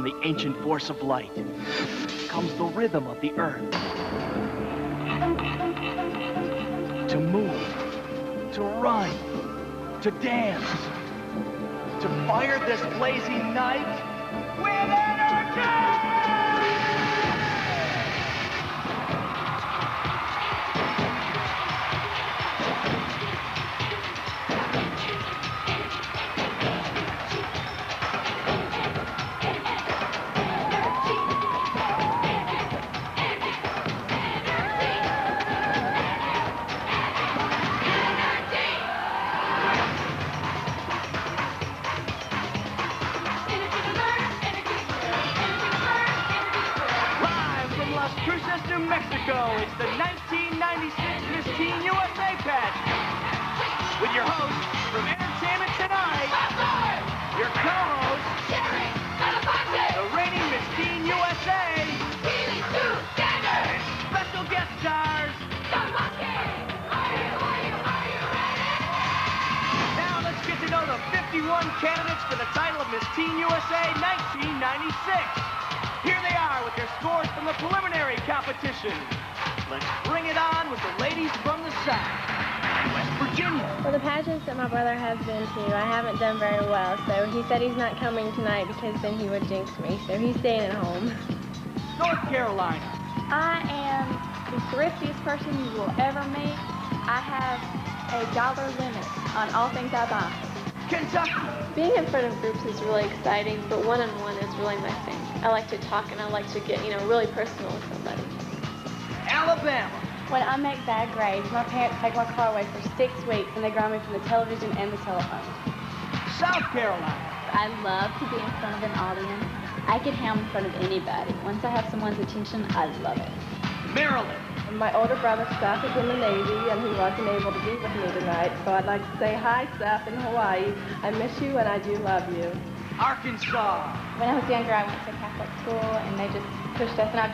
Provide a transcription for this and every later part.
From the ancient force of light comes the rhythm of the earth. To move, to run, to dance, to fire this blazing night with energy! Cruces, New Mexico, it's the 1996 Miss Teen USA Pageant. With your host from Entertainment Tonight, your co-host, the reigning Miss Teen USA, and special guest stars. Now let's get to know the 51 candidates for the title of Miss Teen USA 1996. Here they are with their scores from the preliminary competition. Let's bring it on with the ladies from the South. West Virginia. For the pageants that my brother has been to, I haven't done very well, so he said he's not coming tonight because then he would jinx me, so he's staying at home. North Carolina. I am the thriftiest person you will ever meet. I have a $1 limit on all things I buy. Kentucky. Being in front of groups is really exciting, but one-on-one is really my thing. I like to talk and I like to get, really personal with somebody. Alabama. When I make bad grades, my parents take my car away for 6 weeks and they ground me from the television and the telephone. South Carolina. I love to be in front of an audience. I can ham in front of anybody. Once I have someone's attention, I love it. Maryland. My older brother, Seth, is in the Navy, and he wasn't able to be with me tonight, so I'd like to say hi, Seth, in Hawaii. I miss you, and I do love you. Arkansas. When I was younger, I went to Catholic school, and they just pushed us, and I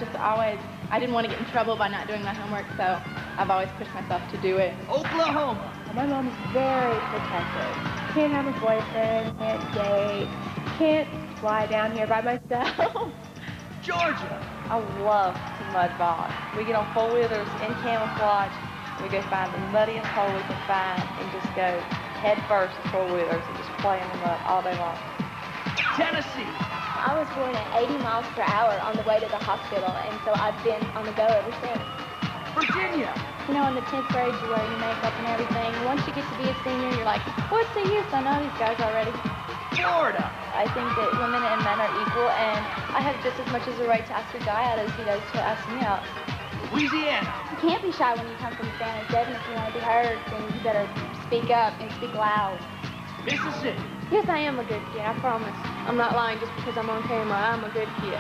didn't want to get in trouble by not doing my homework, so I've always pushed myself to do it. Oklahoma. My mom is very protective. Can't have a boyfriend, can't date, can't fly down here by myself. Georgia. I love to mud bog. We get on four-wheelers in camouflage. We go find the muddiest hole we can find and just go head first in four-wheelers and just play in the mud all day long. Tennessee. I was born at 80 miles per hour on the way to the hospital, and so I've been on the go ever since. Virginia. In the 10th grade, you wear your makeup and everything. Once you get to be a senior, you're like, what's the use? I know these guys already. Florida. I think that women and men are equal, and I have just as much as a right to ask a guy out as he does to ask me out. Louisiana. You can't be shy when you come from San Jose, and if you want to be heard, then you better speak up and speak loud. Mississippi. Yes, I am a good kid, I promise. I'm not lying just because I'm on camera. I'm a good kid.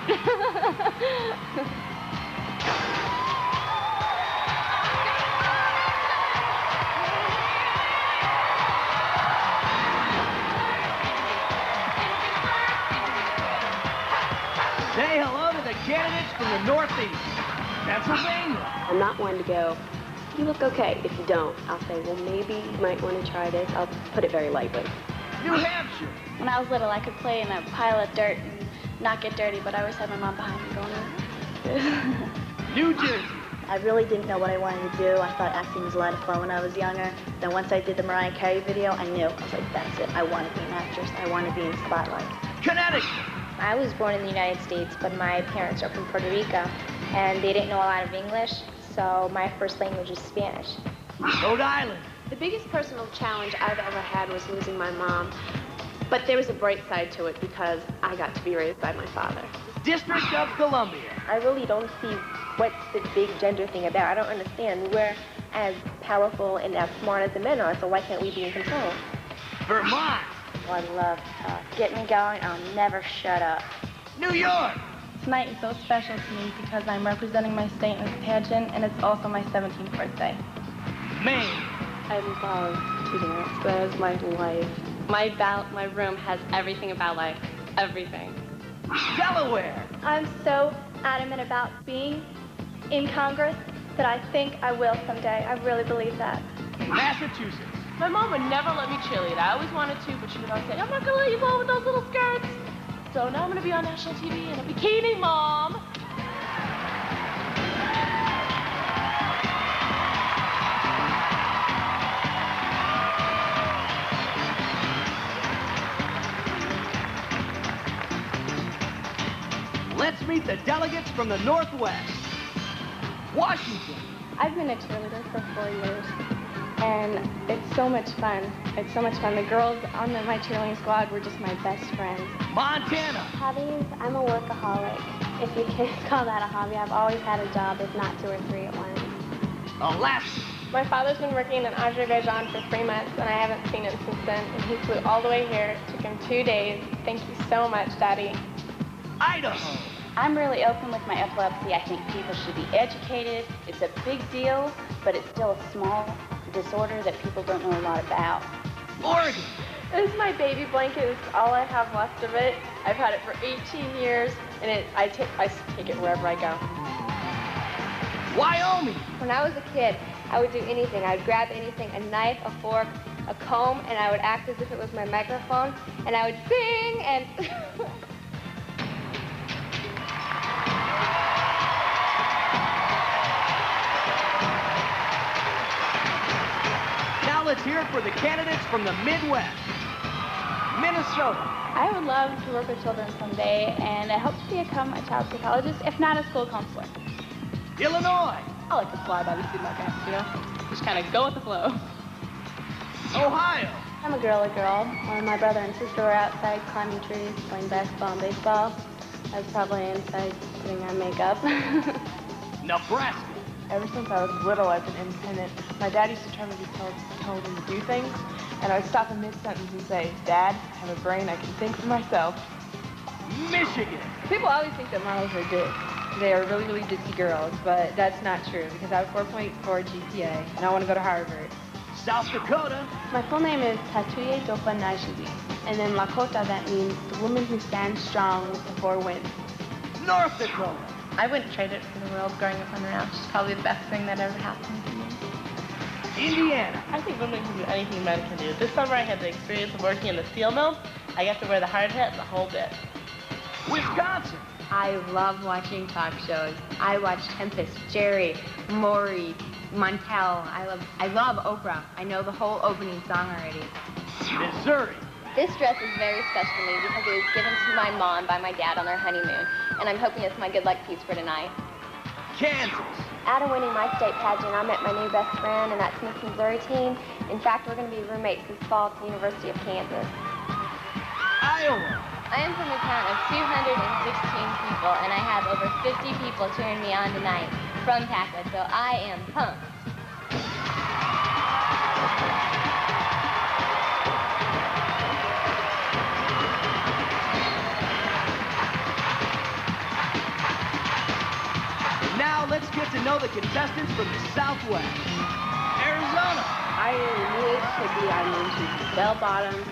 Say hello to the candidates from the Northeast. Pennsylvania. I'm not one to go, you look okay. If you don't, I'll say, well, maybe you might want to try this. I'll put it very lightly. New Hampshire. When I was little, I could play in a pile of dirt and not get dirty, but I always had my mom behind me going, New Jersey. I really didn't know what I wanted to do. I thought acting was a lot of fun when I was younger. Then once I did the Mariah Carey video, I knew. I was like, that's it. I want to be an actress. I want to be in the spotlight. Connecticut. I was born in the United States, but my parents are from Puerto Rico, and they didn't know a lot of English, so my first language is Spanish. Rhode Island. The biggest personal challenge I've ever had was losing my mom. But there was a bright side to it because I got to be raised by my father. District of Columbia. I really don't see what's the big gender thing about. I don't understand. We're as powerful and as smart as the men are, so why can't we be in control? Vermont. I love to get me going. I'll never shut up. New York. Tonight is so special to me because I'm representing my state in this pageant, and it's also my 17th birthday. Maine. I love to dance. That is my life. My room has everything about life. Everything. Delaware. I'm so adamant about being in Congress that I think I will someday. I really believe that. Massachusetts. My mom would never let me cheerlead. I always wanted to, but she would always say, I'm not going to let you go with those little skirts. So now I'm going to be on national TV in a bikini, Mom. Let's meet the delegates from the Northwest. Washington. I've been a cheerleader for 4 years, and it's so much fun. It's so much fun. The girls on my cheerleading squad were just my best friends. Montana. Hobbies, I'm a workaholic. If you can call that a hobby, I've always had a job, if not 2 or 3 at once. Alaska. My father's been working in Azerbaijan for 3 months, and I haven't seen him since then, and he flew all the way here. It took him 2 days. Thank you so much, Daddy. Idaho. I'm really open with my epilepsy. I think people should be educated. It's a big deal, but it's still a small disorder that people don't know a lot about. Oregon. This is my baby blanket. It's all I have left of it. I've had it for 18 years, and I take it wherever I go. Wyoming. When I was a kid, I would do anything. I would grab anything, a knife, a fork, a comb, and I would act as if it was my microphone, and I would sing and... Now let's hear it for the candidates from the Midwest. Minnesota. I would love to work with children someday, and I hope to become a child psychologist, if not a school counselor. Illinois. I like to fly by the seat of my pants, you know? Just kind of go with the flow. Ohio. I'm a girly girl. When my brother and sister were outside climbing trees, playing basketball and baseball, I was probably inside putting on makeup. Nebraska. Ever since I was little, I've been independent. My dad used to try to be told him to do things, and I would stop in mid-sentence and say, Dad, I have a brain, I can think for myself. Michigan. People always think that models are dicks. They are really, really ditzy girls, but that's not true because I have 4.4 GPA, and I want to go to Harvard. South Dakota. My full name is Tatuye Dopa Najili, and in Lakota that means the woman who stands strong with the 4 winds. North Dakota. I wouldn't trade it for the world growing up on a ranch. It's probably the best thing that ever happened to me. Indiana. I think women can do anything men can do. This summer I had the experience of working in the steel mill. I got to wear the hard hat and the whole bit. Wisconsin. I love watching talk shows. I watch Tempest, Jerry, Maury, Montel. I love Oprah. I know the whole opening song already. Missouri. This dress is very special to me because it was given to my mom by my dad on their honeymoon, and I'm hoping it's my good luck piece for tonight. Kansas. After winning my state pageant, I met my new best friend, and that's Miss Missouri team. In fact, we're going to be roommates this fall at the University of Kansas. Iowa. I am from a town of 216 people, and I have over 50 people cheering me on tonight from Takla, so I am pumped. Now let's get to know the contestants from the Southwest. Arizona. I am Leah Sexton. I'm into bell-bottoms,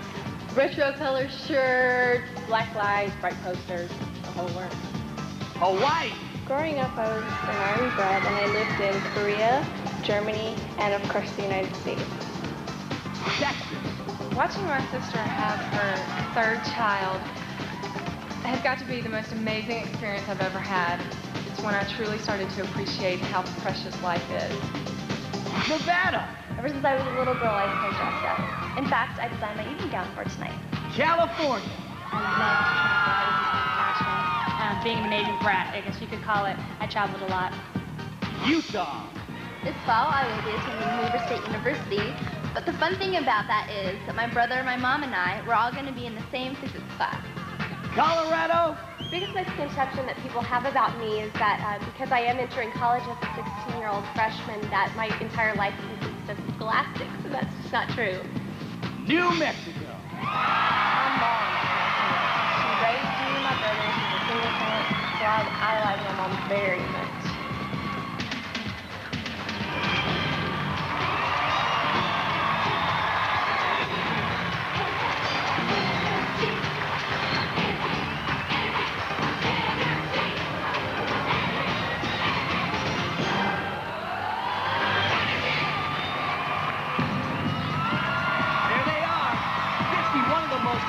retro color shirts, black lights, bright posters, the whole works. Hawaii. Growing up, I was an Army bred, and I lived in Korea, Germany, and of course the United States. Texas. Watching my sister have her 3rd child has got to be the most amazing experience I've ever had. It's when I truly started to appreciate how precious life is. Nevada. Ever since I was a little girl, I've played dress up. In fact, I designed my evening gown for tonight. California. I love to travel. This is my passion. Being a Navy brat, I guess you could call it. I traveled a lot. Utah. This fall, I will be attending Hoover State University, but the fun thing about that is that my brother, my mom, and I, we're all going to be in the same physics class. Colorado. The biggest misconception that people have about me is that because I am entering college as a 16-year-old freshman, that my entire life consists of scholastics, and that's just not true. New Mexico. I'm mom. She raised me and my brother. She's a single parent, so I like my mom very much.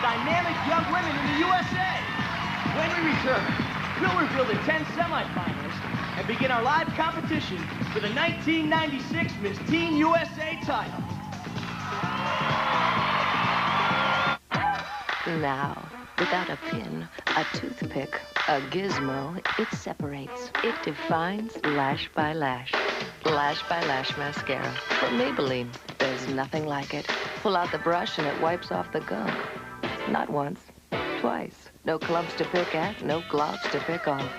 Dynamic young women in the USA. sure. We'll reveal the 10 semifinalists and begin our live competition for the 1996 Miss Teen USA title. Now, without a pin, a toothpick, a gizmo, it separates. It defines lash by lash. Lash by Lash mascara from Maybelline. There's nothing like it. Pull out the brush and it wipes off the gunk. Not once, twice. No clumps to pick at, no globs to pick off.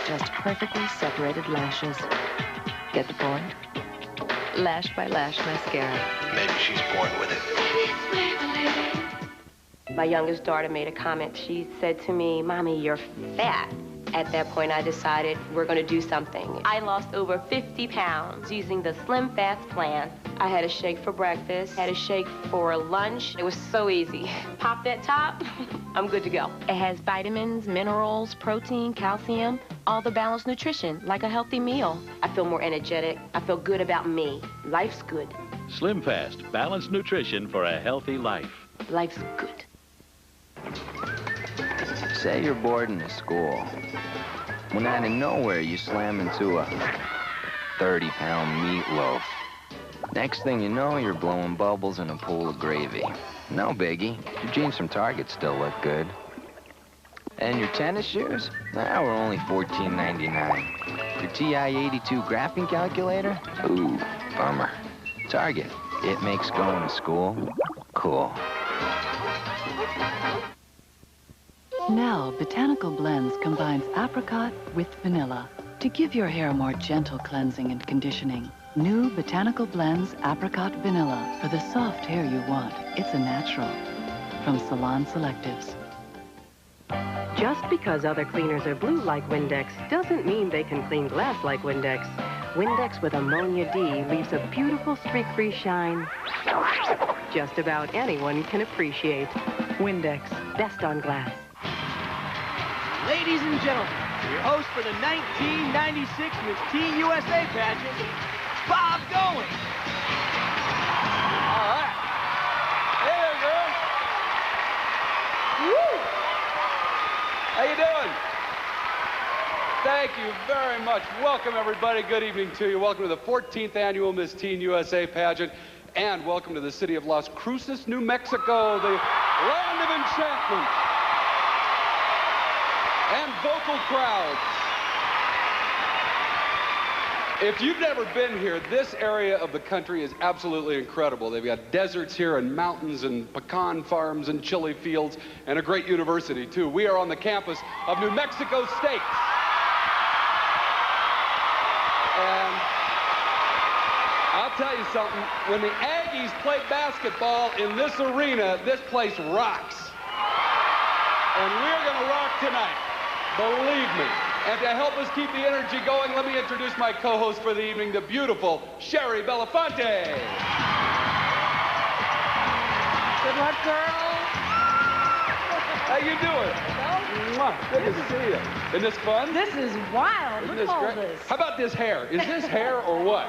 Just perfectly separated lashes. Get the point? Lash by Lash mascara. Maybe she's born with it. My youngest daughter made a comment. She said to me, "Mommy, you're fat." At that point, I decided we're going to do something. I lost over 50 pounds using the Slim Fast plan. I had a shake for breakfast, had a shake for lunch. It was so easy. Pop that top, I'm good to go. It has vitamins, minerals, protein, calcium, all the balanced nutrition, like a healthy meal. I feel more energetic. I feel good about me. Life's good. Slim Fast, balanced nutrition for a healthy life. Life's good. Say you're bored in a school. When out of nowhere you slam into a 30-pound meatloaf. Next thing you know, you're blowing bubbles in a pool of gravy. No biggie. Your jeans from Target still look good. And your tennis shoes? Now we're only $14.99. Your TI-82 graphing calculator? Ooh, bummer. Target. It makes going to school cool. Now, Botanical Blends combines apricot with vanilla to give your hair more gentle cleansing and conditioning. New Botanical Blends Apricot Vanilla for the soft hair you want. It's a natural. From Salon Selectives. Just because other cleaners are blue like Windex doesn't mean they can clean glass like Windex. Windex with Ammonia D leaves a beautiful streak-free shine just about anyone can appreciate. Windex, best on glass. Ladies and gentlemen, your host for the 1996 Miss Teen USA pageant, Bob Going. All right. Hey there, girl. Woo! How you doing? Thank you very much. Welcome, everybody. Good evening to you. Welcome to the 14th annual Miss Teen USA pageant, and welcome to the city of Las Cruces, New Mexico, the land of enchantment and vocal crowds. If you've never been here, this area of the country is absolutely incredible. They've got deserts here and mountains and pecan farms and chili fields and a great university, too. We are on the campus of New Mexico State. And I'll tell you something, when the Aggies play basketball in this arena, this place rocks. And we're going to rock tonight. Believe me. And to help us keep the energy going, let me introduce my co-host for the evening, the beautiful Sherry Belafonte. Good luck, girl. How you doing? Mwah. Good to see you. Isn't this fun? This is wild. Isn't Look this at all great? this. How about this hair? Is this hair or what?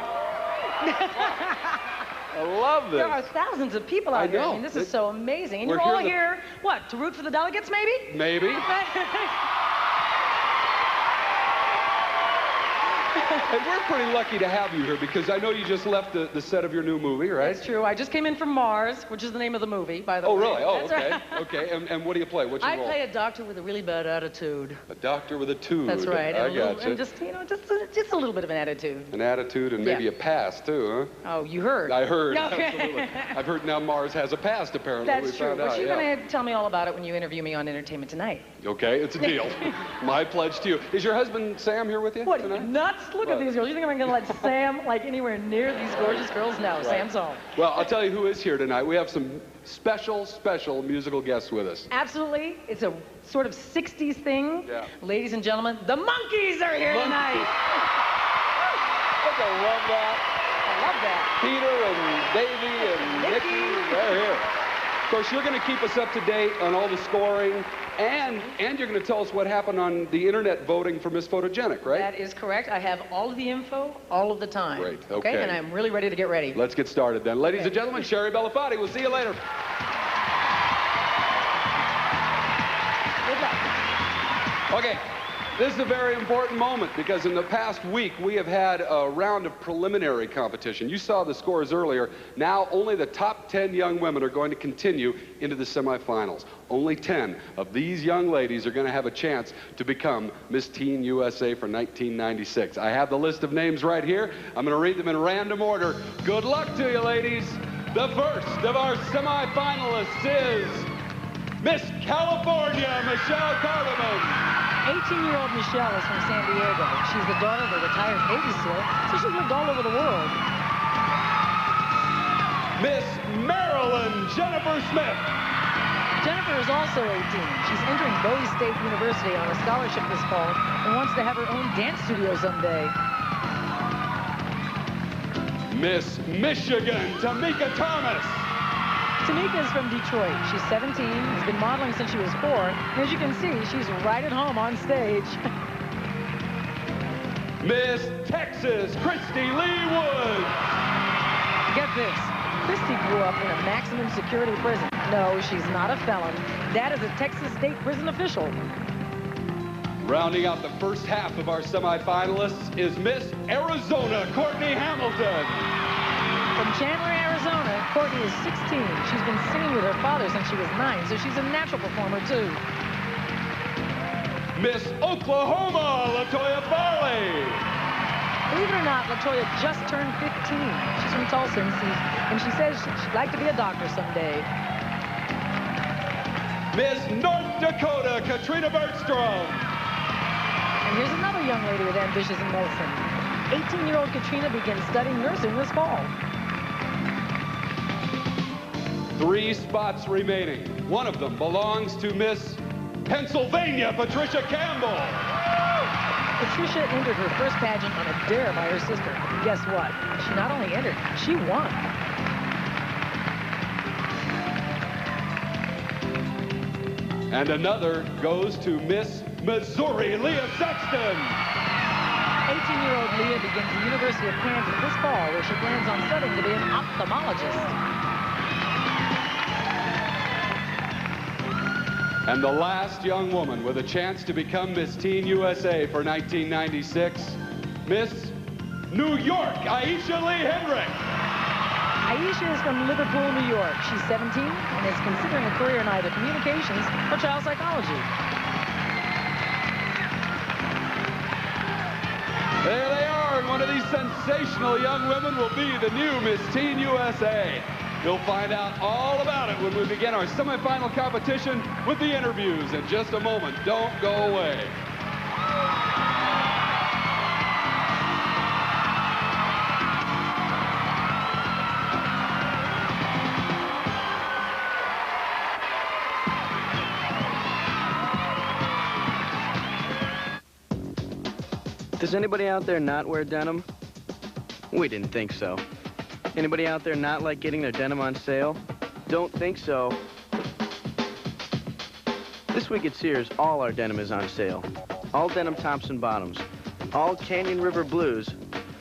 I love this. There are thousands of people out here. I mean, this is so amazing. And We're you're all here here, what, to root for the delegates, maybe? Maybe. And we're pretty lucky to have you here because I know you just left the set of your new movie, right? That's true. I just came in from Mars, which is the name of the movie, by the way. Oh, really? Oh, That's okay. right. Okay. And what do you play? What's your I role? play a doctor with a really bad attitude. A doctor with a tude. That's right. I And gotcha. just, you know, just a little bit of an attitude. An attitude and maybe a past, too, huh? Oh, you heard. I heard, Okay. absolutely. I've heard now Mars has a past, apparently. That's we true. found Well, out, you're yeah. going to tell me all about it when you interview me on Entertainment Tonight. Okay, it's a deal. My pledge to you. Is your husband Sam here with you What, tonight? are you nuts? Look at these girls. You think I'm going to let Sam, like, anywhere near these gorgeous girls? No, Right. Sam's home. Well, I'll tell you who is here tonight. We have some special musical guests with us. Absolutely. It's a sort of 60s thing. Yeah. Ladies and gentlemen, the Monkees are here tonight. I love that. I love that. Peter and Davey and Nikki, they're here. Of course, you're going to keep us up to date on all the scoring, and you're going to tell us what happened on the internet voting for Miss Photogenic, right? That is correct. I have all of the info all of the time. Great, okay. And I'm really ready to get ready. Let's get started then. Ladies and gentlemen, Sherry Belafonte. We'll see you later. Good luck. Okay, this is a very important moment because in the past week we have had a round of preliminary competition. You saw the scores earlier. Now only the top 10 young women are going to continue into the semifinals. Only 10 of these young ladies are going to have a chance to become Miss Teen USA for 1996. I have the list of names right here. I'm going to read them in random order. Good luck to you, ladies. The first of our semifinalists is Miss California, Michelle Cardamon. 18-year-old Michelle is from San Diego. She's the daughter of a retired Navy SEAL, so she's lived all over the world. Miss Maryland, Jennifer Smith. Jennifer is also 18. She's entering Bowie State University on a scholarship this fall and wants to have her own dance studio someday. Miss Michigan, Tamika Thomas. Tamika is from Detroit. She's 17, has been modeling since she was 4, and as you can see, she's right at home on stage. Miss Texas, Christie Lee Woods. Get this. Christie grew up in a maximum security prison. No, she's not a felon. Dad is a Texas State prison official. Rounding out the first half of our semifinalists is Miss Arizona, Courtney Hamilton. From Chandler, Arizona, Courtney is 16. She's been singing with her father since she was 9, so she's a natural performer, too. Miss Oklahoma, Latoya Farley. Believe it or not, Latoya just turned 15. She's from Tulsa, and she says she'd like to be a doctor someday. Miss North Dakota, Katrina Bergstrom. And here's another young lady with ambitions in medicine. 18-year-old Katrina begins studying nursing this fall. 3 spots remaining. One of them belongs to Miss Pennsylvania, Patricia Campbell. Patricia entered her first pageant on a dare by her sister. Guess what? She not only entered, she won. And another goes to Miss Missouri, Leah Sexton. 18-year-old Leah begins the University of Kansas this fall, where she plans on studying to be an ophthalmologist. And the last young woman with a chance to become Miss Teen USA for 1996, Miss New York, Aiesha Lee Hendrick. Aiesha is from Liverpool, New York. She's 17 and is considering a career in either communications or child psychology. There they are, and one of these sensational young women will be the new Miss Teen USA. You'll find out all about it when we begin our semifinal competition with the interviews in just a moment. Don't go away. Does anybody out there not wear denim? We didn't think so. Anybody out there not like getting their denim on sale? Don't think so. This week at Sears, all our denim is on sale. All denim tops and bottoms. All Canyon River Blues.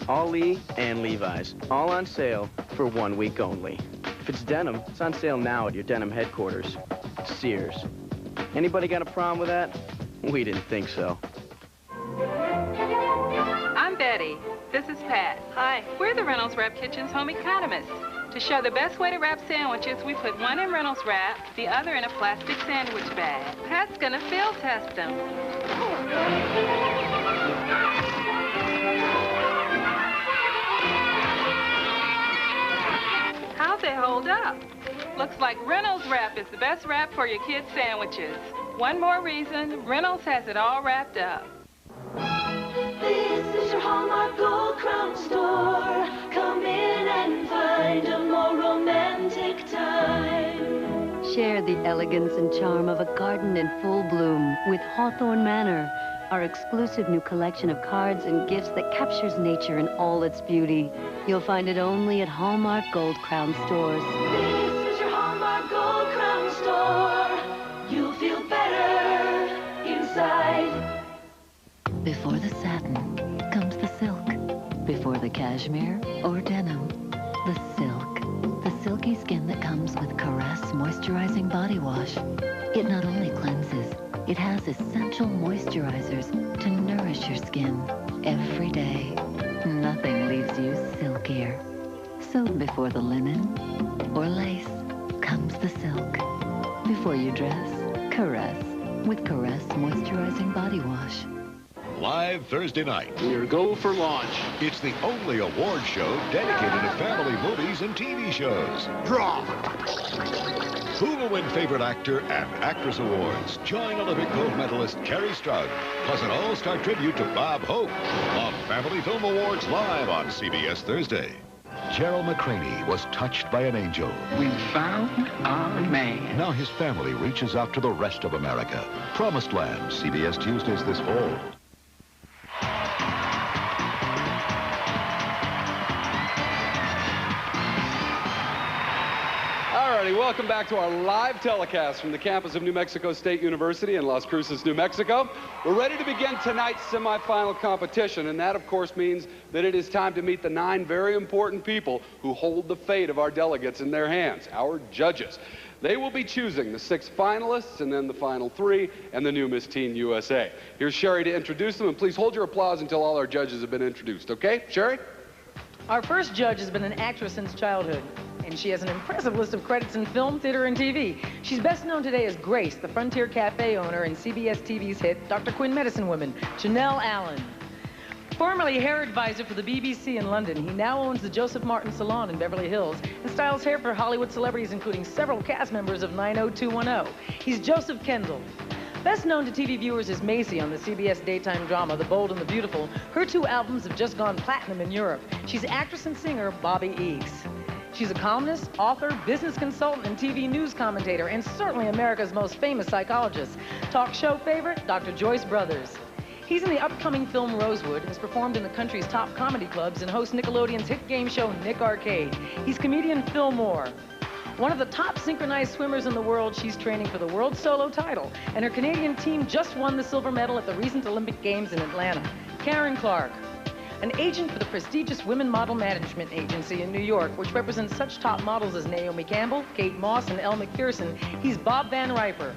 All Lee and Levi's. All on sale for 1 week only. If it's denim, it's on sale now at your denim headquarters. Sears. Anybody got a problem with that? We didn't think so. I'm Betty. This is Pat. Hi. We're the Reynolds Wrap Kitchen's home economists. To show the best way to wrap sandwiches, we put one in Reynolds Wrap, the other in a plastic sandwich bag. Pat's gonna field test them. How'd they hold up? Looks like Reynolds Wrap is the best wrap for your kids' sandwiches. One more reason, Reynolds has it all wrapped up. This is your Hallmark Gold Crown store. Come in and find a more romantic time. Share the elegance and charm of a garden in full bloom with Hawthorne Manor, our exclusive new collection of cards and gifts that captures nature in all its beauty. You'll find it only at Hallmark Gold Crown stores. This is your Hallmark Gold Crown store. You'll feel better inside. Before the satin comes the silk. Before the cashmere or denim, the silk. The silky skin that comes with Caress Moisturizing Body Wash. It not only cleanses, It has essential moisturizers to nourish your skin every day. Nothing leaves you silkier. So before the linen or lace comes the silk. Before you dress, caress with Caress Moisturizing Body Wash. Live Thursday night. We're go for launch. It's the only award show dedicated to family movies and TV shows. Draw! Who will win Favorite Actor and Actress Awards? Join Olympic gold medalist Carrie Strug, plus an all-star tribute to Bob Hope on Family Film Awards live on CBS Thursday. Gerald McCraney was touched by an angel. We found our man. Now his family reaches out to the rest of America. Promised Land, CBS Tuesdays this fall. Alrighty, welcome back to our live telecast from the campus of New Mexico State University in Las Cruces, New Mexico. We're ready to begin tonight's semifinal competition, and that, of course, means that it is time to meet the 9 very important people who hold the fate of our delegates in their hands, our judges. They will be choosing the 6 finalists, and then the final 3, and the new Miss Teen USA. Here's Sherry to introduce them, and please hold your applause until all our judges have been introduced, okay? Sherry? Our first judge has been an actress since childhood, and she has an impressive list of credits in film, theater, and TV. She's best known today as Grace, the Frontier Cafe owner, and CBS TV's hit Dr. Quinn Medicine Woman, Janelle Allen. Formerly hair advisor for the BBC in London, he now owns the Joseph Martin Salon in Beverly Hills and styles hair for Hollywood celebrities, including several cast members of 90210. He's Joseph Kendall. Best known to TV viewers as Macy on the CBS daytime drama The Bold and the Beautiful. Her 2 albums have just gone platinum in Europe. She's actress and singer Bobby Eakes. She's a columnist, author, business consultant, and TV news commentator, and certainly America's most famous psychologist. Talk show favorite, Dr. Joyce Brothers. He's in the upcoming film Rosewood, has performed in the country's top comedy clubs, and hosts Nickelodeon's hit game show Nick Arcade. He's comedian Phil Moore. One of the top synchronized swimmers in the world, she's training for the world solo title, and her Canadian team just won the silver medal at the recent Olympic Games in Atlanta. Karen Clark. An agent for the prestigious Women Model Management Agency in New York, which represents such top models as Naomi Campbell, Kate Moss, and Elle McPherson. He's Bob Van Riper.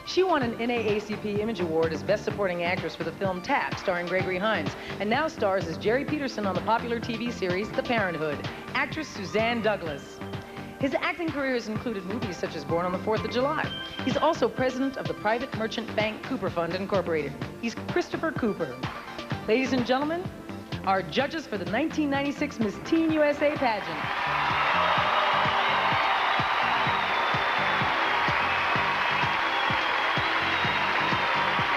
She won an NAACP Image Award as Best Supporting Actress for the film Tap, starring Gregory Hines, and now stars as Jerry Peterson on the popular TV series The Parenthood. Actress Suzanne Douglas. His acting career has included movies such as Born on the 4th of July. He's also president of the private merchant bank Cooper Fund Incorporated. He's Christopher Cooper. Ladies and gentlemen, our judges for the 1996 Miss Teen USA pageant.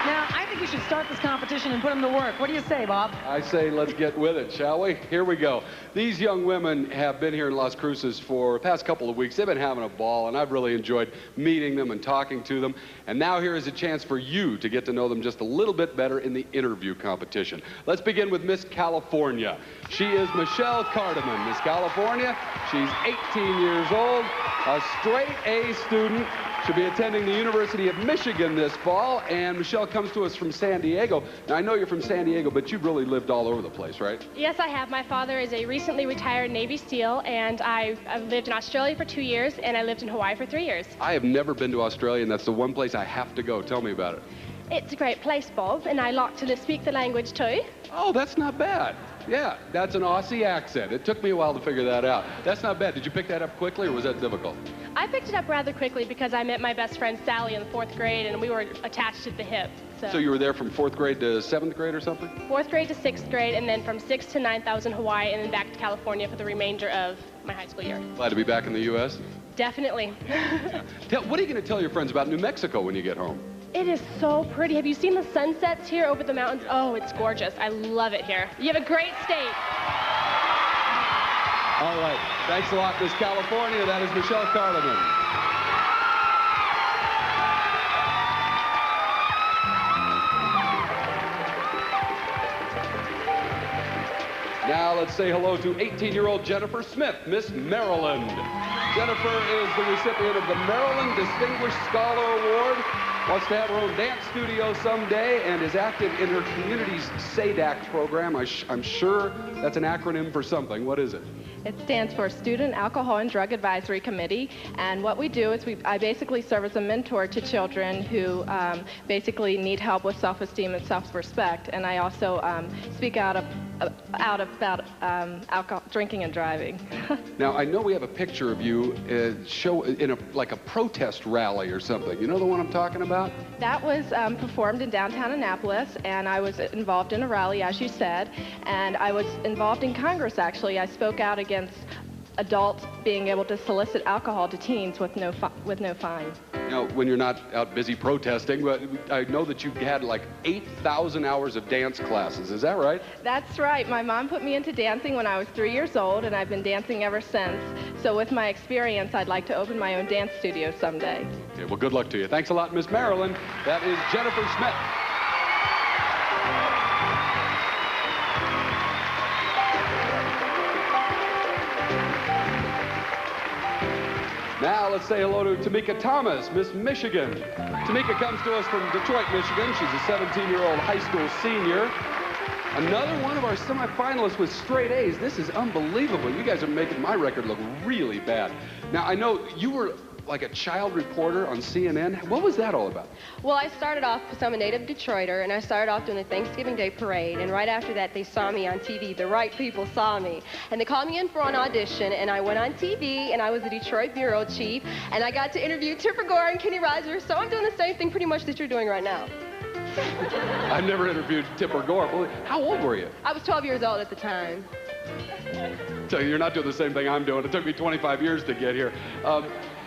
Now, I think we should start this competition and put them to work. What do you say, Bob? I say let's get with it, shall we? Here we go. These young women have been here in Las Cruces for the past couple of weeks. They've been having a ball, and I've really enjoyed meeting them and talking to them. And now here is a chance for you to get to know them just a little bit better in the interview competition. Let's begin with Miss California. She is Michelle Cardamon. Miss California, she's 18 years old, a straight A student. She'll be attending the University of Michigan this fall, and Michelle comes to us from San Diego. Now, I know you're from San Diego, but you've really lived all over the place, right? Yes, I have. My father is a recently retired Navy SEAL, and I've lived in Australia for 2 years, and I lived in Hawaii for 3 years. I have never been to Australia, and that's the one place I have to go. Tell me about it. It's a great place, Bob, and I like to speak the language too. Oh, that's not bad. Yeah, that's an Aussie accent. It took me a while to figure that out. That's not bad. Did you pick that up quickly, or was that difficult? I picked it up rather quickly because I met my best friend Sally in the 4th grade, and we were attached at the hip. So you were there from 4th grade to 7th grade or something? 4th grade to 6th grade, and then from 6th to 9th I was in Hawaii, and then back to California for the remainder of my high school year. Glad to be back in the U.S.? Definitely. What are you going to tell your friends about New Mexico when you get home? It is so pretty. Have you seen the sunsets here over the mountains? Oh, it's gorgeous. I love it here. You have a great state. All right. Thanks a lot, Miss California. That is Michelle Cardamon. Now let's say hello to 18-year-old Jennifer Smith, Miss Maryland. Jennifer is the recipient of the Maryland Distinguished Scholar Award, wants to have her own dance studio someday, and is active in her community's SADAC program. I'm sure that's an acronym for something. What is it? It stands for Student Alcohol and Drug Advisory Committee, and what we do is I basically serve as a mentor to children who basically need help with self-esteem and self-respect, and I also speak out about alcohol, drinking and driving. Now, I know we have a picture of you show in like a protest rally or something. You know the one I'm talking about? That was performed in downtown Annapolis, and I was involved in a rally, as you said, and I was involved in Congress, actually. I spoke out against adults being able to solicit alcohol to teens with no fine. Now, when you're not out busy protesting, but I know that you've had like 8,000 hours of dance classes. Is that right? That's right. My mom put me into dancing when I was 3 years old, and I've been dancing ever since. So with my experience, I'd like to open my own dance studio someday. Okay, well, good luck to you. Thanks a lot, Miss Marilyn. That is Jennifer Schmidt. Now let's say hello to Tamika Thomas, Miss Michigan. Tamika comes to us from Detroit, Michigan. She's a 17-year-old high school senior. Another one of our semifinalists with straight A's. This is unbelievable. You guys are making my record look really bad. Now, I know you were like a child reporter on CNN. What was that all about? Well, I started off, because I'm a native Detroiter, and I started off doing the Thanksgiving Day Parade, and right after that, they saw me on TV. The right people saw me, and they called me in for an audition, and I went on TV, and I was the Detroit bureau chief, and I got to interview Tipper Gore and Kenny Rogers, so I'm doing the same thing pretty much that you're doing right now. I've never interviewed Tipper Gore. How old were you? I was 12 years old at the time. So you're not doing the same thing I'm doing. It took me 25 years to get here.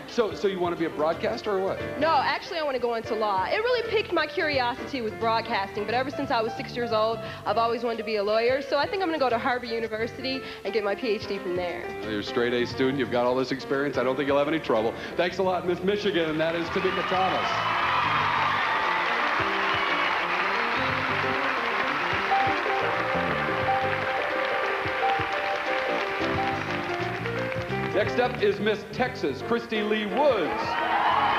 So you want to be a broadcaster or what? No, actually I want to go into law. It really piqued my curiosity with broadcasting, but ever since I was 6 years old, I've always wanted to be a lawyer, so I think I'm going to go to Harvard University and get my PhD from there. Well, you're a straight A student. You've got all this experience. I don't think you'll have any trouble. Thanks a lot, Miss Michigan, and that is Tamika Thomas. Next up is Miss Texas, Christie Lee Woods.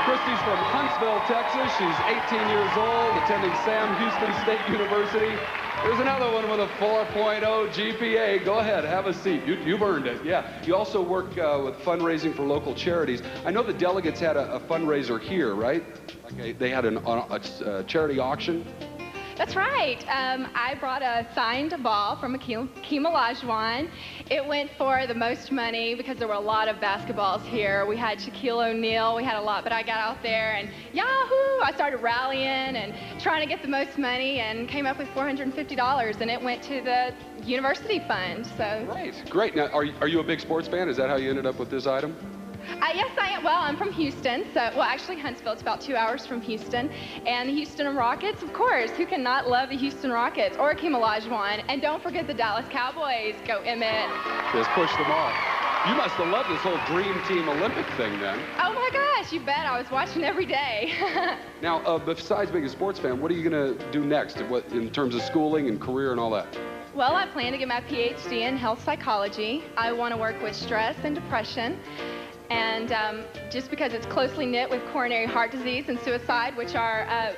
Christie's from Huntsville, Texas. She's 18 years old, attending Sam Houston State University. There's another one with a 4.0 GPA. Go ahead, have a seat. You've earned it, yeah. You also work with fundraising for local charities. I know the delegates had a fundraiser here, right? Like they had a charity auction. That's right. I brought a signed ball from Hakeem Olajuwon. It went for the most money because there were a lot of basketballs here. We had Shaquille O'Neal, we had a lot, but I got out there and yahoo! I started rallying and trying to get the most money and came up with $450, and it went to the university fund. So. Great. Now, are you a big sports fan? Is that how you ended up with this item? Yes, I am. Well, I'm from Houston, well, actually Huntsville. It's about 2 hours from Houston. And the Houston Rockets, of course. Who can not love the Houston Rockets or Hakeem Olajuwon? And don't forget the Dallas Cowboys. Go Emmett. Just push them off. You must have loved this whole Dream Team Olympic thing then. Oh my gosh, you bet. I was watching every day. Now, besides being a sports fan, what are you going to do next in terms of schooling and career and all that? Well, I plan to get my PhD in health psychology. I want to work with stress and depression. And just because it's closely knit with coronary heart disease and suicide, which are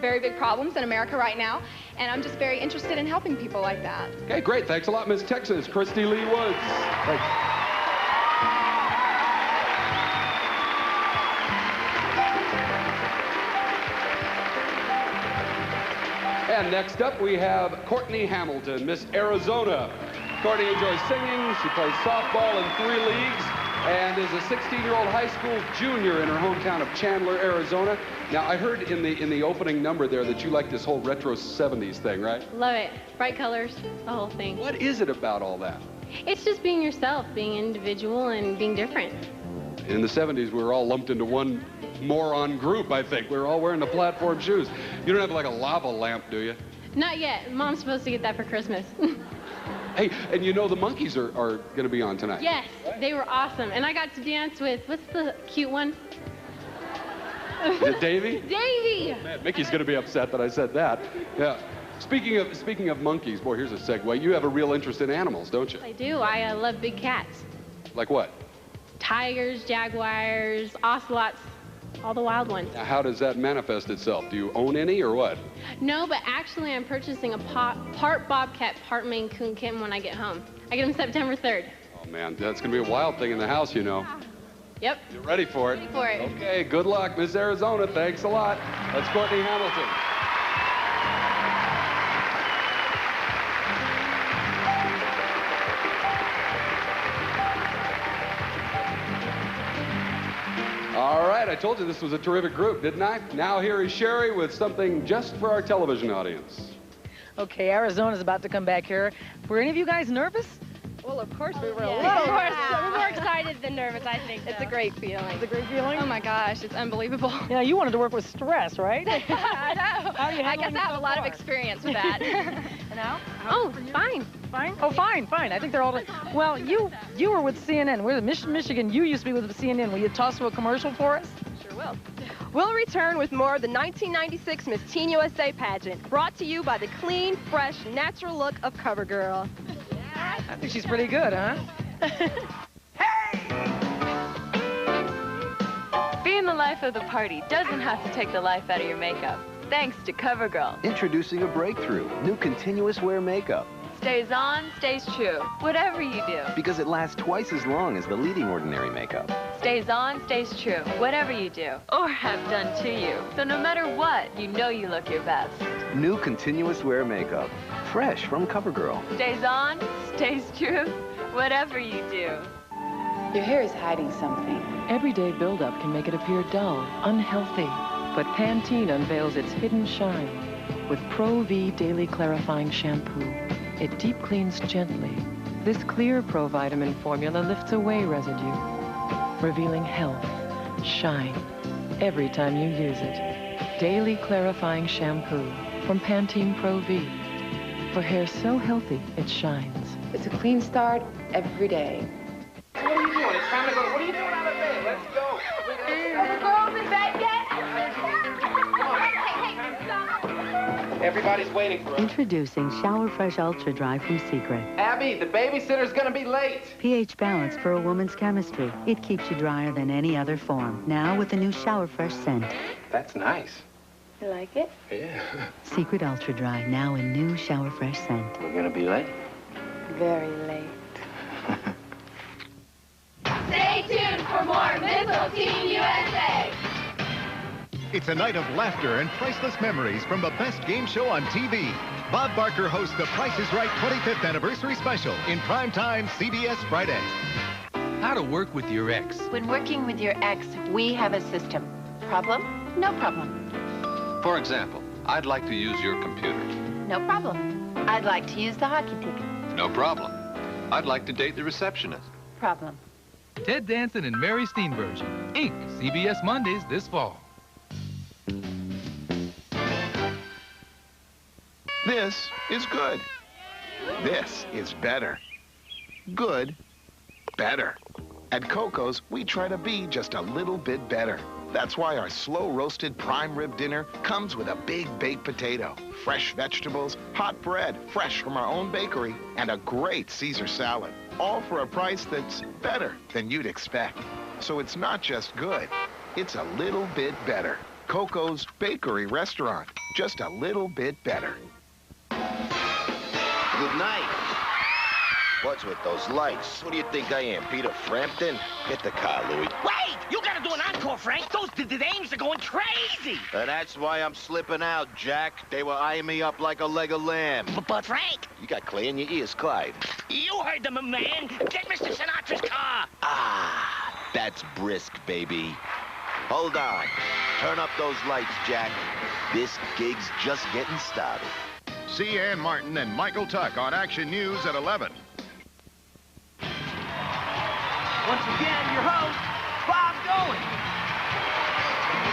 very big problems in America right now. And I'm just very interested in helping people like that. Okay, great. Thanks a lot, Miss Texas. Christie Lee Woods. Thanks. And next up, we have Courtney Hamilton, Miss Arizona. Courtney enjoys singing. She plays softball in 3 leagues. And is a 16-year-old high school junior in her hometown of Chandler, Arizona. Now, I heard in the opening number there that you like this whole retro 70s thing, right? Love it. Bright colors, the whole thing. What is it about all that? It's just being yourself, being individual, and being different. In the 70s, we were all lumped into one moron group, I think. We were all wearing the platform shoes. You don't have like a lava lamp, do you? Not yet. Mom's supposed to get that for Christmas. Hey, and you know the Monkees are going to be on tonight. Yes, they were awesome. And I got to dance with, what's the cute one? Is it Davey? Davey! Oh, man, Mickey's going to be upset that I said that. Yeah. Speaking of Monkees, boy, here's a segue. You have a real interest in animals, don't you? I do. I love big cats. Like what? Tigers, jaguars, ocelots, all the wild ones. Now, how does that manifest itself? Do you own any or what? No, but actually I'm purchasing a part bobcat, part Maine Coon kitten when I get home. I get him September 3rd. Oh, Man, that's going to be a wild thing in the house, you know. Yep. You ready for it? Ready for it. Okay, good luck, Miss Arizona. Thanks a lot. That's Courtney Hamilton. All right, I told you this was a terrific group, didn't I? Now here is Sherry with something just for our television audience. Okay, Arizona's about to come back here. Were any of you guys nervous? Well, of course we were a Yeah, little. of course. We're more excited than nervous, I think. It's a great feeling. It's a great feeling? Oh my gosh, it's unbelievable. Yeah, you wanted to work with stress, right? I know. How are you I guess handling I have so a lot of far? experience with that. Now? Oh, fine. Fine? Oh, fine. I think they're all... Well, you were with CNN. We're in Michigan. You used to be with CNN. Will you toss to a commercial for us? Sure will. We'll return with more of the 1996 Miss Teen USA pageant, brought to you by the clean, fresh, natural look of CoverGirl. I think she's pretty good, huh? Being the life of the party doesn't have to take the life out of your makeup. Thanks to CoverGirl. Introducing a breakthrough, new continuous wear makeup. Stays on, stays true, whatever you do. Because it lasts twice as long as the leading ordinary makeup. Stays on, stays true, whatever you do, or have done to you. So no matter what, you know you look your best. New continuous wear makeup. Fresh from CoverGirl. Stays on, stays true, whatever you do. Your hair is hiding something. Everyday buildup can make it appear dull, unhealthy. But Pantene unveils its hidden shine with Pro V Daily Clarifying Shampoo. It deep cleans gently. This clear provitamin formula lifts away residue, revealing health, shine, every time you use it. Daily Clarifying Shampoo from Pantene Pro V. For hair so healthy, it shines. It's a clean start every day. What are you doing? It's time to go. What are you doing out of bed? Let's go. Are the girls in bed yet? Everybody's waiting for us. Introducing Shower Fresh Ultra Dry from Secret. Abby, the babysitter's gonna be late. pH balance for a woman's chemistry. It keeps you drier than any other form. Now with the new Shower Fresh scent. That's nice. You like it? Yeah. Secret Ultra Dry, now in new Shower Fresh scent. We're gonna be late. Very late. Stay tuned for more Miss Teen USA. It's a night of laughter and priceless memories from the best game show on TV. Bob Barker hosts The Price is Right 25th Anniversary Special in primetime CBS Friday. How to work with your ex. When working with your ex, we have a system. Problem? No problem. For example, I'd like to use your computer. No problem. I'd like to use the hockey ticket. No problem. I'd like to date the receptionist. Problem. Ted Danson and Mary Steenburgen. Inc. CBS Mondays this fall. This is good. This is better. Good, better. At Coco's, we try to be just a little bit better. That's why our slow-roasted prime rib dinner comes with a big baked potato, fresh vegetables, hot bread, fresh from our own bakery, and a great Caesar salad. All for a price that's better than you'd expect. So it's not just good, it's a little bit better. Coco's Bakery Restaurant, just a little bit better. Good night. What's with those lights? What do you think I am, Peter Frampton? Get the car, Louie. Wait! You gotta do an encore, Frank. Those dames are going crazy. That's why I'm slipping out, Jack. They were eyeing me up like a leg of lamb. But Frank... You got clay in your ears, Clyde. You heard them, man. Get Mr. Sinatra's car. Ah, that's brisk, baby. Hold on. Turn up those lights, Jack. This gig's just getting started. See Ann Martin and Michael Tuck on Action News at 11. Once again, your host, Bob Dolan.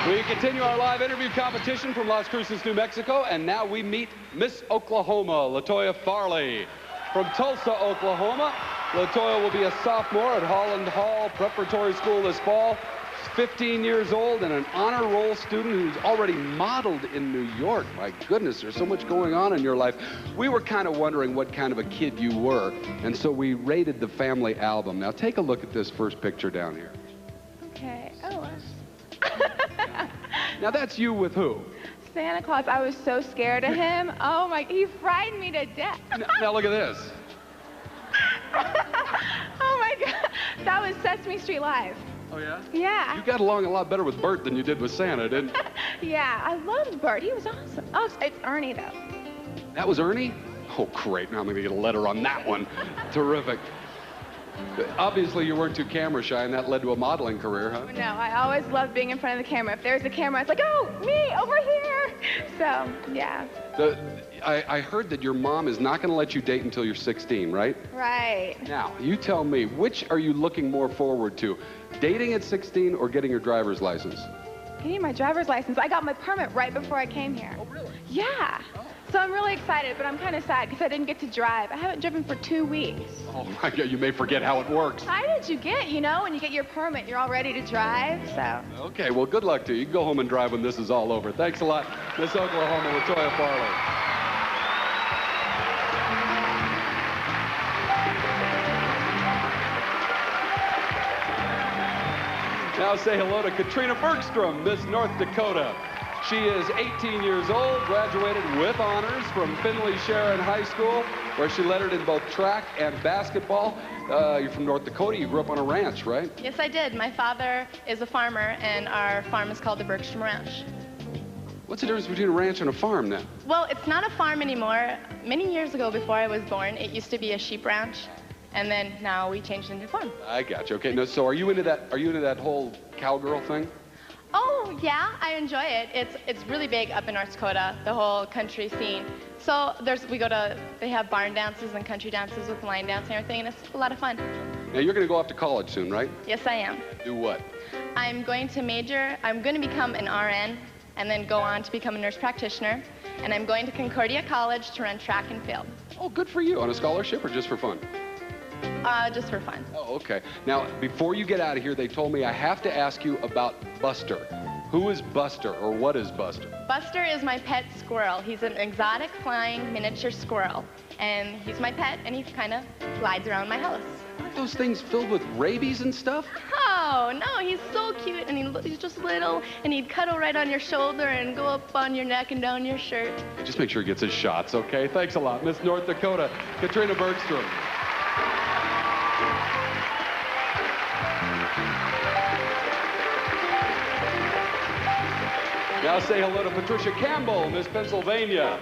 We continue our live interview competition from Las Cruces, New Mexico, and now we meet Miss Oklahoma, Latoya Farley. From Tulsa, Oklahoma, Latoya will be a sophomore at Holland Hall Preparatory School this fall. 15 years old and an honor roll student who's already modeled in New York. My goodness, there's so much going on in your life. We were kind of wondering what kind of a kid you were, and so we rated the family album. Now take a look at this first picture down here. Okay. Oh. Now that's you with who? Santa Claus. I was so scared of him. Oh my, he frightened me to death. Now look at this. Oh my Sesame Street Live. Oh, yeah? Yeah. You got along a lot better with Bert than you did with Santa, didn't you? Yeah, I loved Bert. He was awesome. Oh, it's Ernie, though. That was Ernie? Oh, great. Now I'm going to get a letter on that one. Terrific. Obviously, you weren't too camera shy, and that led to a modeling career, huh? No, I always loved being in front of the camera. If there's a camera, it's like, oh, me, over here. So, yeah. I heard that your mom is not going to let you date until you're 16, right? Right. Now, you tell me, which are you looking more forward to? Dating at 16 or getting your driver's license? Getting my driver's license. I got my permit right before I came here. Oh, really? Yeah. So I'm really excited, but I'm kind of sad because I didn't get to drive. I haven't driven for 2 weeks. Oh, my God, you may forget how it works. How did you get, you know, when you get your permit, you're all ready to drive, so. Okay, well, good luck to you. You can go home and drive when this is all over. Thanks a lot, Miss Oklahoma, Latoya Farley. Now say hello to Katrina Bergstrom, Miss North Dakota. She is 18 years old, graduated with honors from Finley Sharon High School, where she lettered in both track and basketball. You're from North Dakota. You grew up on a ranch, right? Yes, I did. My father is a farmer, and our farm is called the Bergstrom Ranch. What's the difference between a ranch and a farm now? Well, it's not a farm anymore. Many years ago, before I was born, it used to be a sheep ranch, and then now we changed it into a farm. I got you. Okay, now, so are you into that whole cowgirl thing? Oh, yeah, I enjoy it. It's really big up in North Dakota, the whole country scene. So they have barn dances and country dances with line dance and everything, and it's a lot of fun. Now, you're going to go off to college soon, right? Yes, I am. Do what? I'm going to become an RN and then go on to become a nurse practitioner, and I'm going to Concordia College to run track and field. Oh, good for you. On a scholarship or just for fun? Just for fun. Oh, okay. Now, before you get out of here, they told me I have to ask you about Buster. Who is Buster, or what is Buster? Buster is my pet squirrel. He's an exotic flying miniature squirrel, and he's my pet, and he kind of glides around my house. Aren't those things filled with rabies and stuff? Oh, no, he's so cute, and he's just little, and he'd cuddle right on your shoulder and go up on your neck and down your shirt. Just make sure he gets his shots, okay? Thanks a lot, Miss North Dakota, Katrina Bergstrom. Now say hello to Patricia Campbell, Miss Pennsylvania.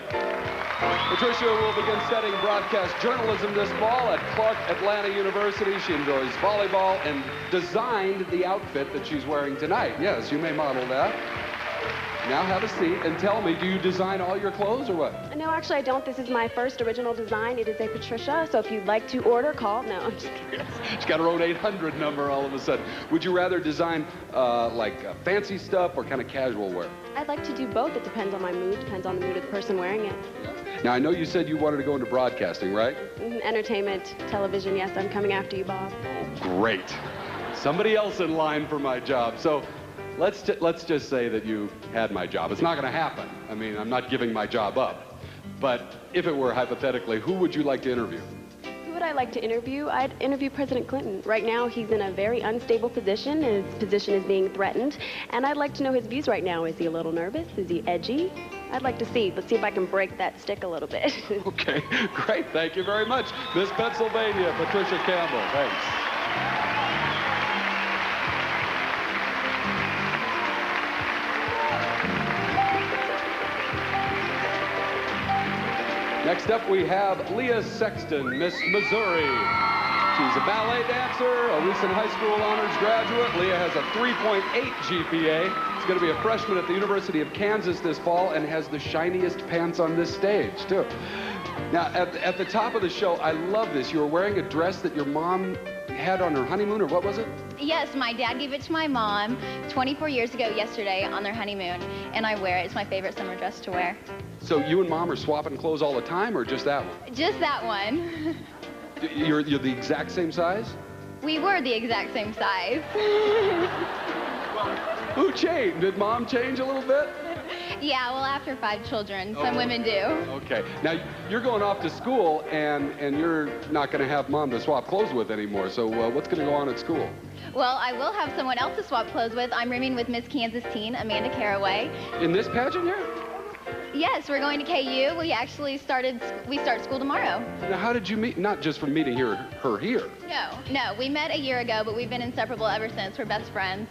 Patricia will begin studying broadcast journalism this fall at Clark Atlanta University. She enjoys volleyball and designed the outfit that she's wearing tonight. Yes, you may model that. Now have a seat and tell me, do you design all your clothes or what? No, actually I don't. This is my first original design. It is a Patricia, so if you'd like to order, call. No, I'm just kidding. She's got her own 800 number all of a sudden. Would you rather design fancy stuff or kind of casual wear? I'd like to do both. It depends on my mood, depends on the mood of the person wearing it. Now, I know you said you wanted to go into broadcasting, right? Entertainment, television, yes, I'm coming after you, Bob. Oh, great. Somebody else in line for my job. So let's just say that you had my job. It's not going to happen. I mean, I'm not giving my job up. But if it were hypothetically, who would you like to interview? Who would I like to interview? I'd interview President Clinton. Right now, he's in a very unstable position. His position is being threatened. And I'd like to know his views right now. Is he a little nervous? Is he edgy? I'd like to see. Let's see if I can break that stick a little bit. Okay, great. Thank you very much. Miss Pennsylvania, Patricia Campbell. Thanks. Next up, we have Leah Sexton, Miss Missouri. She's a ballet dancer, a recent high school honors graduate. Leah has a 3.8 GPA. She's going to be a freshman at the University of Kansas this fall and has the shiniest pants on this stage, too. Now, at the top of the show, I love this. You were wearing a dress that your mom had on her honeymoon, or what was it? Yes, my dad gave it to my mom 24 years ago yesterday on their honeymoon, and I wear it. It's my favorite summer dress to wear. So you and Mom are swapping clothes all the time, or just that one? Just that one. You're the exact same size? We were the exact same size. Who changed? Did Mom change a little bit? Yeah, well, after 5 children, some women do. Okay. Now, you're going off to school, and you're not going to have Mom to swap clothes with anymore, so what's going to go on at school? Well, I will have someone else to swap clothes with. I'm rooming with Miss Kansas teen, Amanda Carraway. In this pageant here? Yes, we're going to KU. We start school tomorrow. Now, how did you meet? Not just from meeting her here. No, we met a year ago, but we've been inseparable ever since. We're best friends.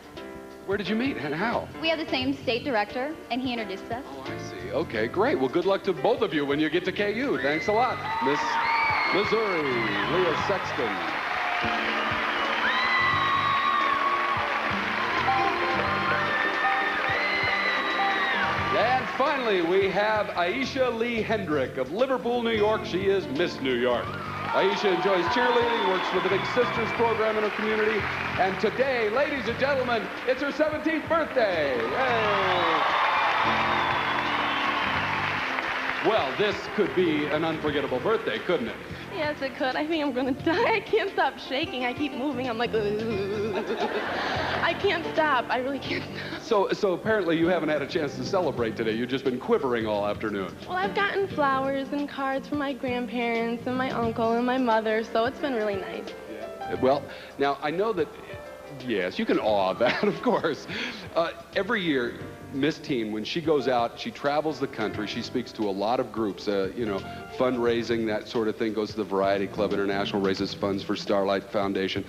Where did you meet and how? We have the same state director, and he introduced us. Oh, I see. Okay, great. Well, good luck to both of you when you get to KU. Thanks a lot, Miss Missouri, Leah Sexton. And finally, we have Aiesha Lee Hendrick of Liverpool, New York. She is Miss New York. Aiesha enjoys cheerleading, works with the Big Sisters program in her community. And today, ladies and gentlemen, it's her 17th birthday. Yay! Well, this could be an unforgettable birthday, couldn't it? Yes, it could. I think I'm going to die. I can't stop shaking. I keep moving. I'm like, I can't stop. I really can't stop. So apparently you haven't had a chance to celebrate today. You've just been quivering all afternoon. Well, I've gotten flowers and cards from my grandparents and my uncle and my mother, so it's been really nice. Yeah. Well, now, I know that, yes, you can awe that, of course. Every year, Miss Teen, when she goes out, she travels the country. She speaks to a lot of groups, you know, fundraising, that sort of thing, goes to the Variety Club International, raises funds for Starlight Foundation.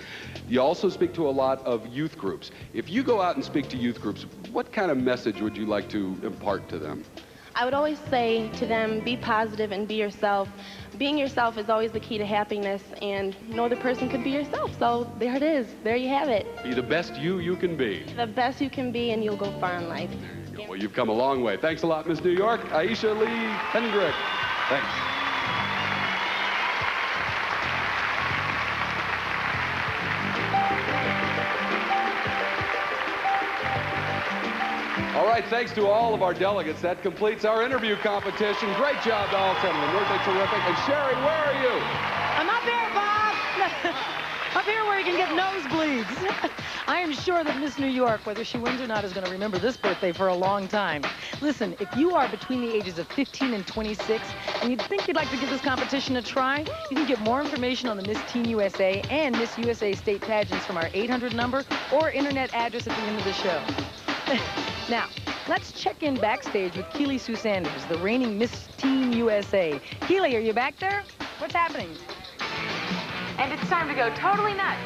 You also speak to a lot of youth groups. If you go out and speak to youth groups, what kind of message would you like to impart to them? I would always say to them, be positive and be yourself. Being yourself is always the key to happiness, and no other person could be yourself. So there it is. There you have it. Be the best you can be. The best you can be, and you'll go far in life. There you go. Well, you've come a long way. Thanks a lot, Miss New York. Aiesha Lee Hendrick. Thanks. All right, thanks to all of our delegates. That completes our interview competition. Great job to all 10 of them. Weren't they terrific? And Sherry, where are you? I'm up here, Bob. Up here where you can get nosebleeds. I am sure that Miss New York, whether she wins or not, is going to remember this birthday for a long time. Listen, if you are between the ages of 15 and 26, and you think you'd like to give this competition a try, you can get more information on the Miss Teen USA and Miss USA state pageants from our 800 number or internet address at the end of the show. Now, let's check in backstage with Keely Sue Sanders, the reigning Miss Teen USA. Keely, are you back there? What's happening? And it's time to go totally nuts.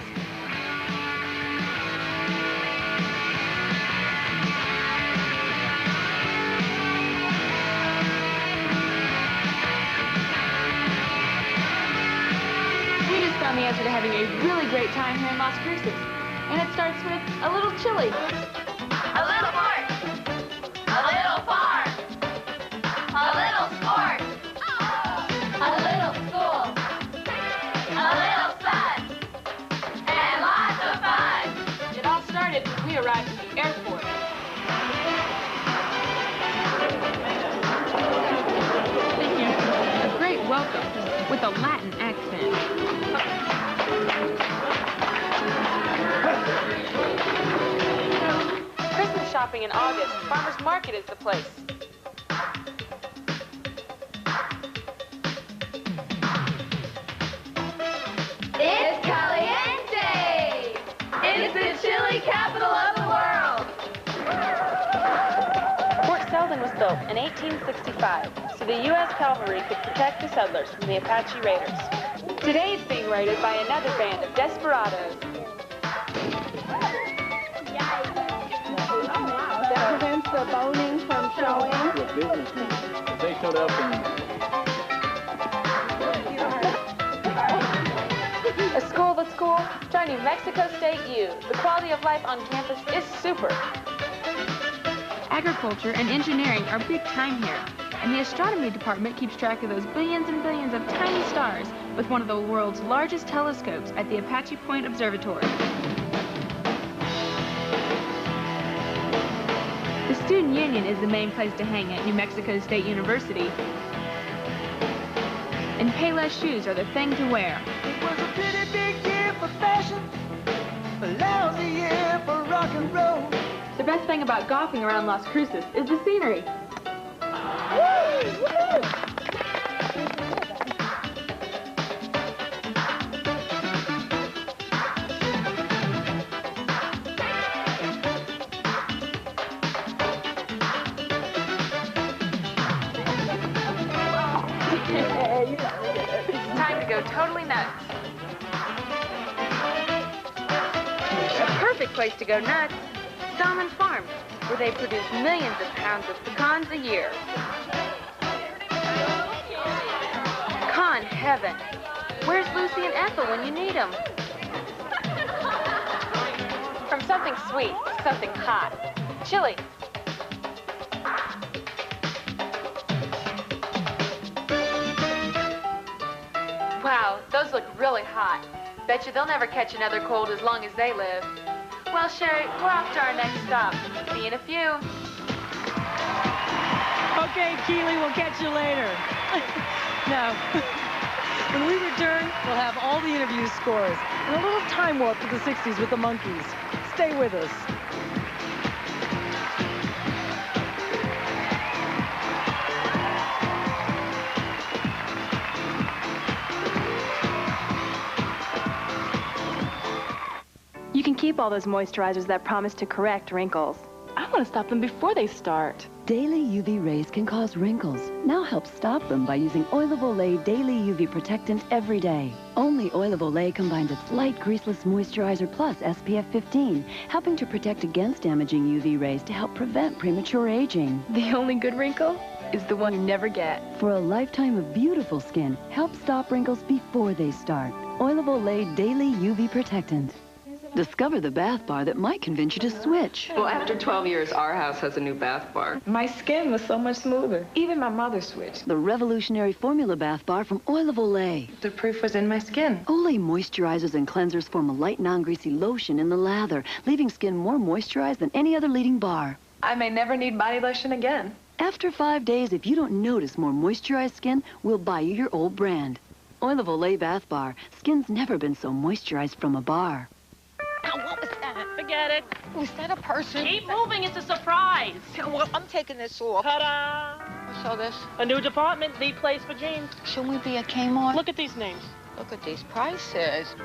We just found the answer to having a really great time here in Las Cruces. And it starts with a little chili. A little fort. A little farm. A little sport. A little school. A little sun. And lots of fun. It all started when we arrived at the airport. Thank you. A great welcome with a Latin accent. Shopping in August, Farmer's Market is the place. It's caliente! It's the chili capital of the world! Fort Selden was built in 1865 so the U.S. cavalry could protect the settlers from the Apache raiders. Today it's being raided by another band of desperados. That prevents the boning from showing. They showed up and... A school that's cool? Try New Mexico State U. The quality of life on campus is super. Agriculture and engineering are big time here, and the astronomy department keeps track of those billions and billions of tiny stars with one of the world's largest telescopes at the Apache Point Observatory. The Student Union is the main place to hang at New Mexico State University. And Payless shoes are the thing to wear. It was a pretty big year for fashion, a lousy year for rock and roll. The best thing about golfing around Las Cruces is the scenery. totally nuts. A perfect place to go nuts. Salmon Farm, where they produce millions of pounds of pecans a year. Pecan heaven. Where's Lucy and Ethel when you need them? From something sweet to something hot. Chili. Wow, those look really hot. Bet you they'll never catch another cold as long as they live. Well, Sherry, we're off to our next stop. See you in a few. Okay, Keeley, we'll catch you later. Now, when we return, we'll have all the interview scores and a little time warp to the 60s with the Monkees. Stay with us. You can keep all those moisturizers that promise to correct wrinkles. I want to stop them before they start. Daily UV rays can cause wrinkles. Now help stop them by using Oil of Olay Daily UV Protectant every day. Only Oil of Olay combines its light, greaseless moisturizer plus SPF 15, helping to protect against damaging UV rays to help prevent premature aging. The only good wrinkle is the one you never get. For a lifetime of beautiful skin, help stop wrinkles before they start. Oil of Olay Daily UV Protectant. Discover the bath bar that might convince you to switch. Well, after 12 years, our house has a new bath bar. My skin was so much smoother. Even my mother switched. The revolutionary formula bath bar from Oil of Olay. The proof was in my skin. Olay moisturizers and cleansers form a light, non-greasy lotion in the lather, leaving skin more moisturized than any other leading bar. I may never need body lotion again. After 5 days, if you don't notice more moisturized skin, we'll buy you your old brand. Oil of Olay bath bar. Skin's never been so moisturized from a bar. Now, what was that? Forget it. Was that a person? Keep moving, it's a surprise. Well, I'm taking this off. Ta-da! What's all this? A new department, neat place for jeans. Shouldn't we be at Kmart? Look at these names. Look at these prices.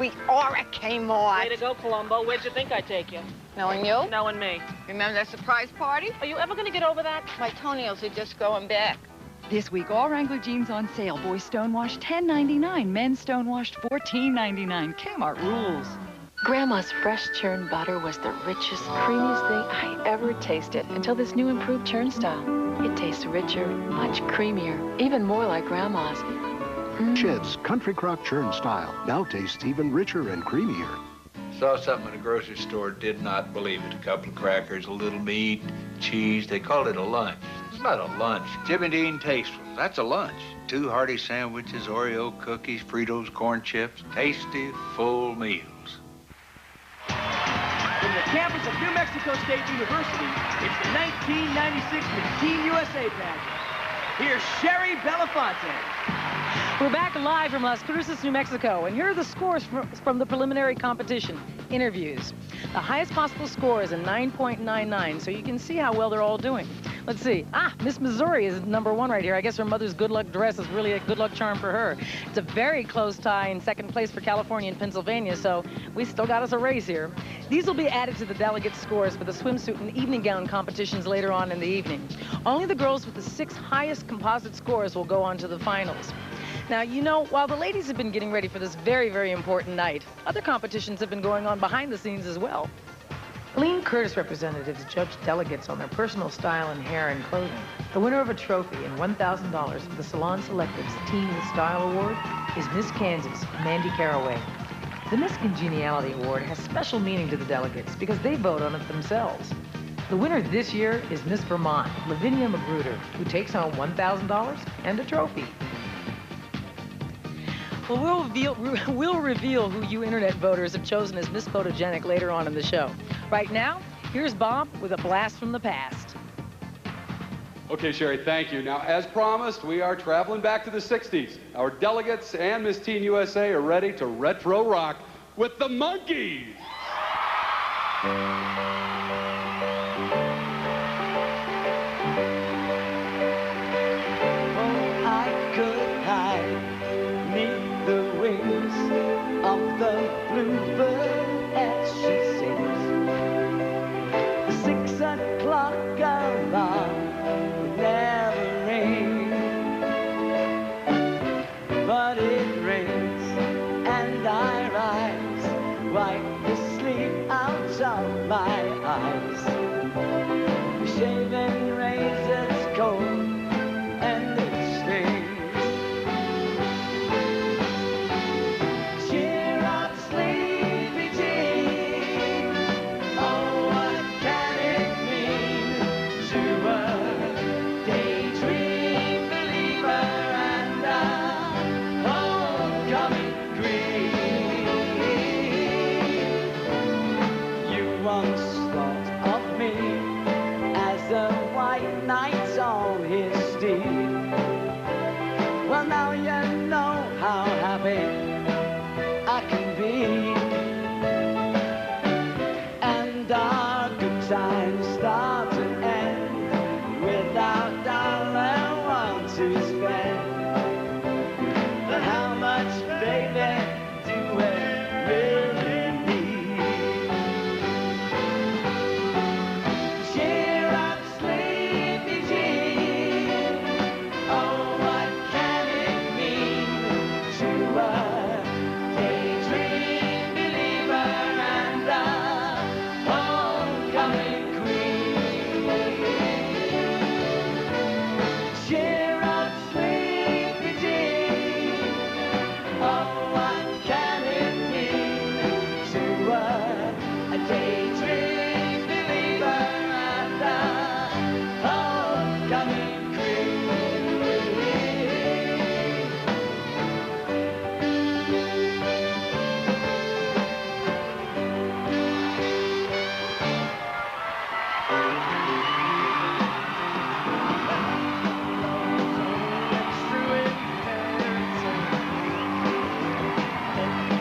We are at Kmart. Way to go, Columbo. Where'd you think I'd take you? Knowing you? Knowing me. Remember that surprise party? Are you ever going to get over that? My toenails are just going back. This week, all Wrangler jeans on sale. Boys stonewashed $10.99. Men's stonewashed $14.99. Kmart rules. Grandma's fresh churned butter was the richest, creamiest thing I ever tasted until this new improved churn style. It tastes richer, much creamier, even more like Grandma's. Shed's Country Crock Churn Style now tastes even richer and creamier. Saw something in a grocery store, did not believe it. A couple of crackers, a little meat, cheese. They called it a lunch. It's not a lunch. Jimmy Dean Tasteful, that's a lunch. 2 hearty sandwiches, Oreo cookies, Fritos, corn chips. Tasty, full meals. From the campus of New Mexico State University, it's the 1996 Miss Teen USA pageant. Here's Sherry Belafonte. We're back live from Las Cruces, New Mexico, and here are the scores from the preliminary competition interviews. The highest possible score is a 9.99, so you can see how well they're all doing. Let's see. Miss Missouri is #1 right here. I guess her mother's good luck dress is really a good luck charm for her. It's a very close tie in second place for California and Pennsylvania, so we still got us a race here. These will be added to the delegate scores for the swimsuit and evening gown competitions later on in the evening. Only the girls with the 6 highest composite scores will go on to the finals. Now, you know, while the ladies have been getting ready for this very, very important night, other competitions have been going on behind the scenes as well. Lean Curtis representatives judge delegates on their personal style and hair and clothing. The winner of a trophy and $1,000 for the Salon Selectives Teen with Style Award is Miss Kansas, Mandy Carraway. The Miss Congeniality Award has special meaning to the delegates because they vote on it themselves. The winner this year is Miss Vermont, Lavinia Magruder, who takes home $1,000 and a trophy. Well, we'll reveal who you internet voters have chosen as Miss Photogenic later on in the show. Right now, here's Bob with a blast from the past. Okay, Sherry, thank you. Now, as promised, we are traveling back to the 60s. Our delegates and Miss Teen USA are ready to retro rock with the Monkees. Of the bluebird as she sings. The 6 o'clock alarm would never ring, but it rings I rise, wipe the sleep out of my eyes. The shaving razor's cold and it stings. Cheer up, sleepy Jean. Oh, what can it mean to a daydream believer and a homecoming queen? You once thought of me as a white knight on his steed. Well, now you know how happy I can be, and our good times start and end without $1 to spend. But how much, baby, do we really need? Cheer up, sleepy Jean. Oh, what can it mean to a daydream believer and a homecoming queen? Cheer up, sleepy Jean. Oh, what can it mean to a daydream believer and a homecoming queen?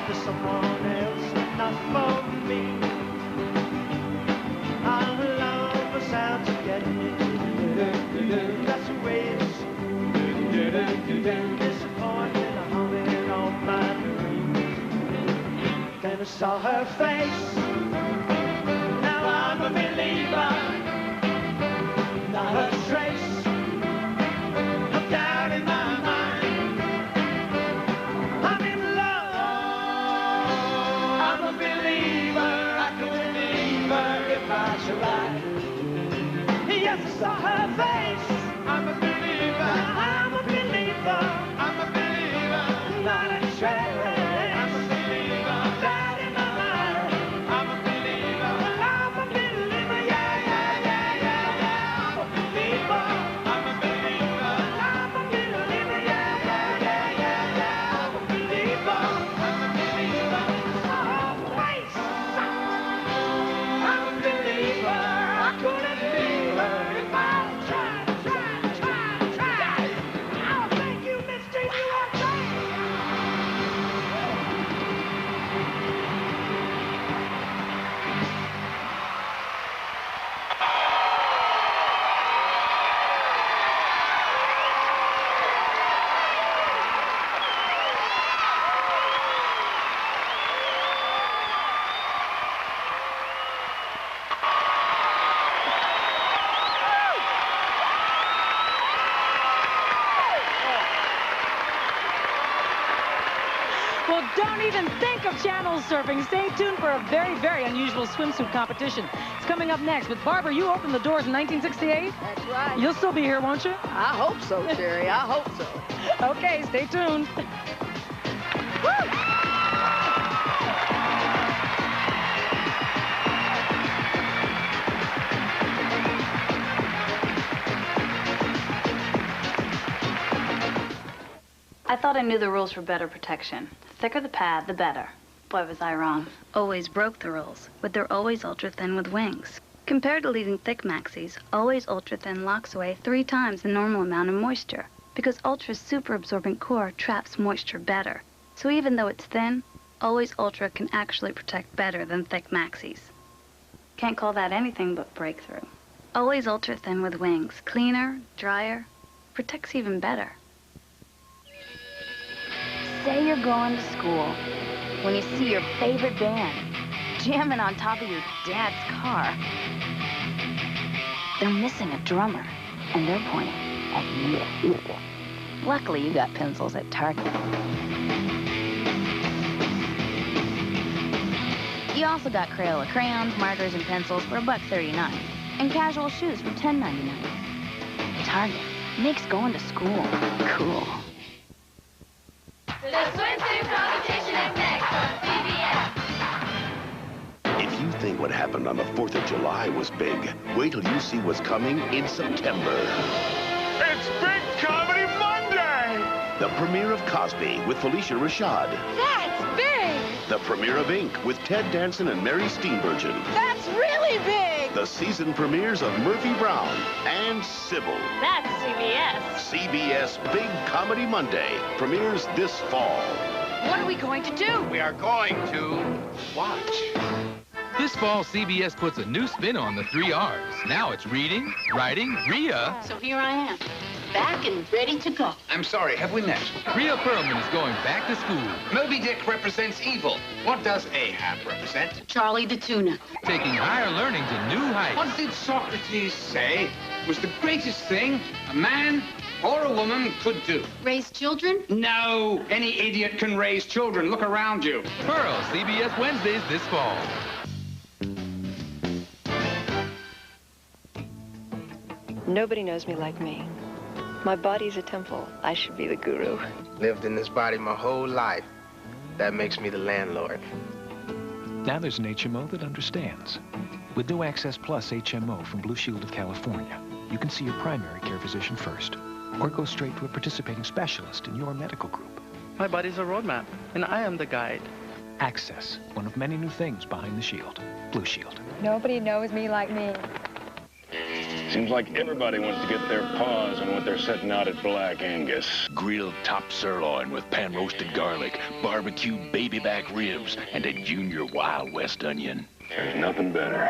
For someone else, not for me. Our love was out to get me. That's the way it is. Disappointed, haunted all my dreams. Then I saw her face. Now I'm a believer. Not a trace of doubt in my mind. I'm in love. I'm a believer. I could believe her if I tried. Yes, I saw her face. I'm a believer. I'm a believer. I'm a believer. Not a trace. I'm a believer. Doubt in my mind. I'm a believer. I'm a believer. Yeah, yeah, yeah, yeah, yeah. I'm a believer. I'm a believer. I'm a believer. Yeah, yeah, yeah, yeah, yeah. I'm a believer. I'm a believer. Saw her face. I'm a believer. I couldn't believe her if I tried. Oh, thank you, Mr. USA. Well, don't even think of channel surfing. Stay tuned for a very, very unusual swimsuit competition. It's coming up next. But Barbara, you opened the doors in 1968? That's right. You'll still be here, won't you? I hope so, Sherry. I hope so. Okay, stay tuned. I thought I knew the rules for better protection. The thicker the pad, the better. Boy, was I wrong. Always broke the rules, but they're always ultra-thin with wings. Compared to leaving thick maxis, Always Ultra-Thin locks away 3 times the normal amount of moisture, because Ultra's super-absorbent core traps moisture better. So even though it's thin, Always Ultra can actually protect better than thick maxis. Can't call that anything but breakthrough. Always Ultra-Thin with wings. Cleaner, drier, protects even better. Say you're going to school when you see your favorite band jamming on top of your dad's car. They're missing a drummer, and they're pointing at you. Luckily, you got pencils at Target. You also got Crayola crayons, markers, and pencils for $1.39. And casual shoes for $10.99. Target makes going to school cool. The swimsuit competition is next on CBS. If you think what happened on the 4th of July was big, wait till you see what's coming in September. It's Big Comedy Monday! The premiere of Cosby with Felicia Rashad. That's big! The premiere of Ink with Ted Danson and Mary Steenburgen. That's really big! The season premieres of Murphy Brown and Sybil. That's CBS. CBS Big Comedy Monday premieres this fall. What are we going to do? We are going to watch. This fall, CBS puts a new spin on the 3 R's. Now it's reading, writing, Rhea. So here I am, back and ready to go. I'm sorry, have we met? Rhea Perlman is going back to school. Moby Dick represents evil. What does Ahab represent? Charlie the tuna. Taking higher learning to new heights. What did Socrates say was the greatest thing a man or a woman could do? Raise children? No, any idiot can raise children. Look around you. Pearl, CBS Wednesdays this fall. Nobody knows me like me. My body's a temple. I should be the guru. Lived in this body my whole life. That makes me the landlord. Now there's an HMO that understands. With New Access Plus HMO from Blue Shield of California, you can see your primary care physician first, or go straight to a participating specialist in your medical group. My body's a roadmap, and I am the guide. Access, one of many new things behind the Shield. Blue Shield. Nobody knows me like me. Seems like everybody wants to get their paws on what they're setting out at Black Angus. Grilled top sirloin with pan-roasted garlic, barbecued baby back ribs, and a junior Wild West onion. There's nothing better.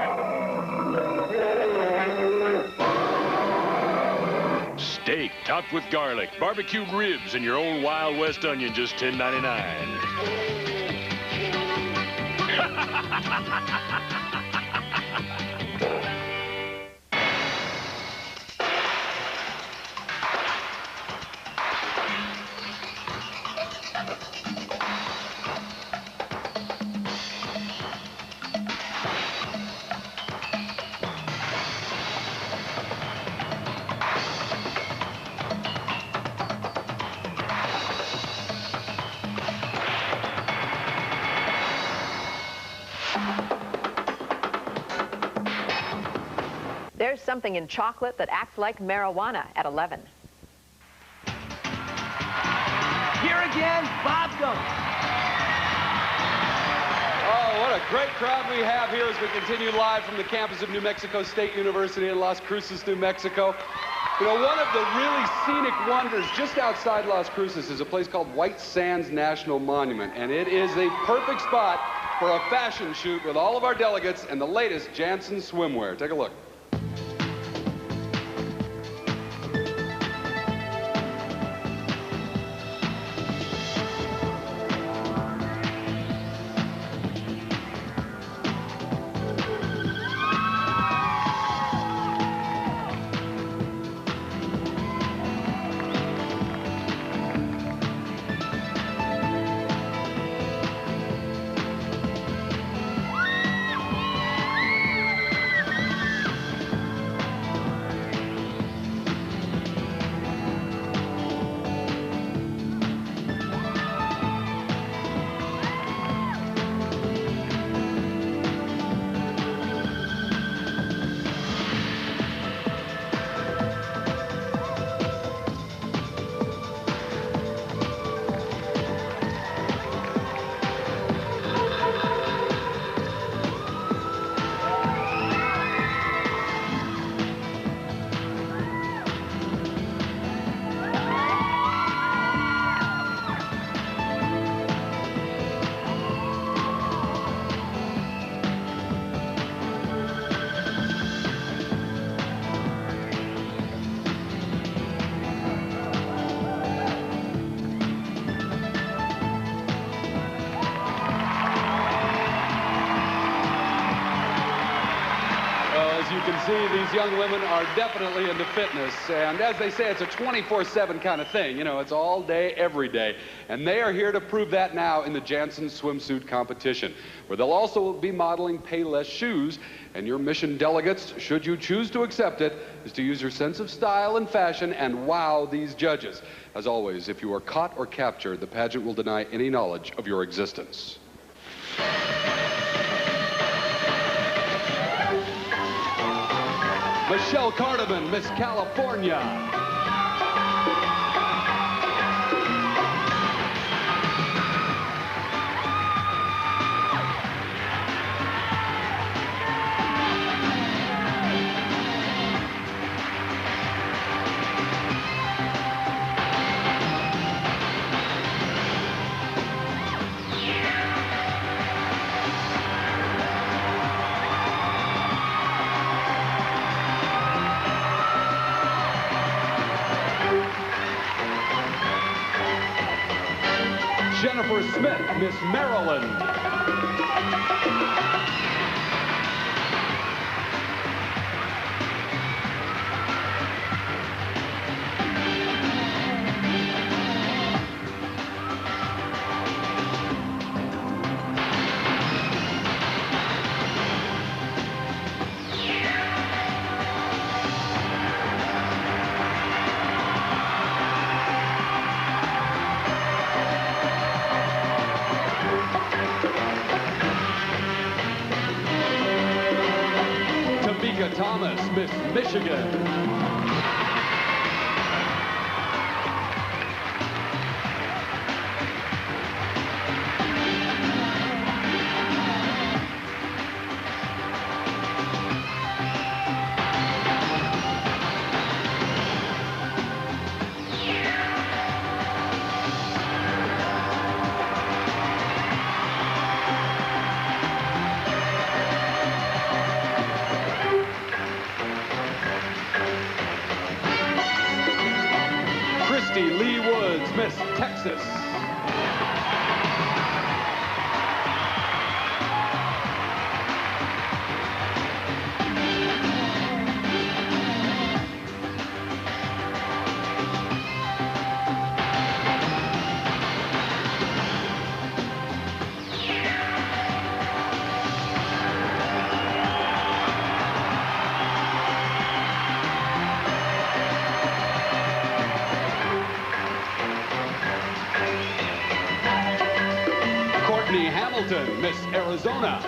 Steak topped with garlic, barbecued ribs, and your own Wild West onion, just $10.99. There's something in chocolate that acts like marijuana at 11. Here again, Bob Gump. Oh, what a great crowd we have here as we continue live from the campus of New Mexico State University in Las Cruces, New Mexico. You know, one of the really scenic wonders just outside Las Cruces is a place called White Sands National Monument, and it is a perfect spot for a fashion shoot with all of our delegates and the latest Janssen swimwear. Take a look. see, these young women are definitely into fitness. And as they say, it's a 24/7 kind of thing. You know, it's all day, every day. And they are here to prove that now in the Janssen swimsuit competition, where they'll also be modeling Payless shoes. And your mission, delegates, should you choose to accept it, is to use your sense of style and fashion and wow these judges. As always, if you are caught or captured, the pageant will deny any knowledge of your existence. Michelle Cardamon, Miss California. Jennifer Smith, Miss Maryland. Tamika Thomas, Miss Michigan. Christie Lee Woods, Miss Texas. Courtney Hamilton, Miss Arizona.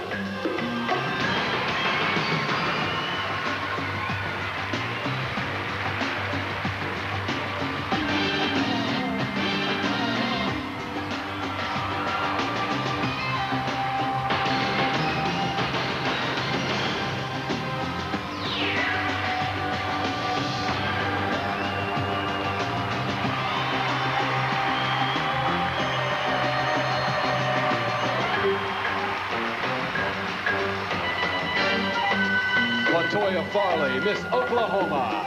Latoya Farley, Miss Oklahoma.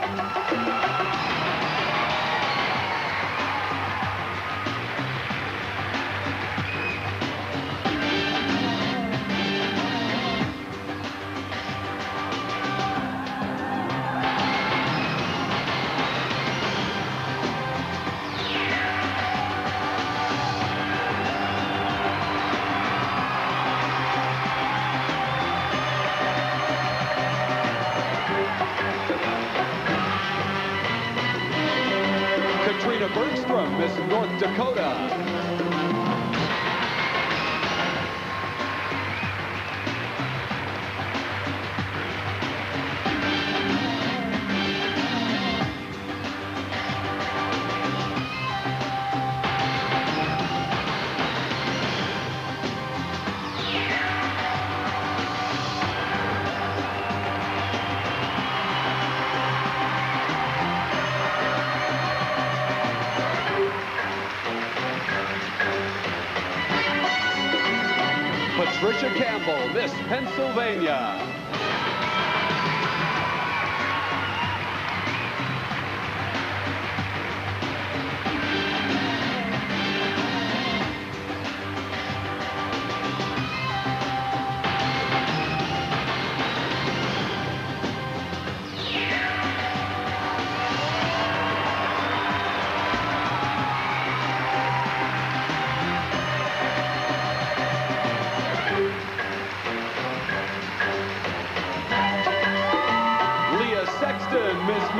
Katrina Bergstrom, Miss North Dakota. Patricia Campbell, Miss Pennsylvania.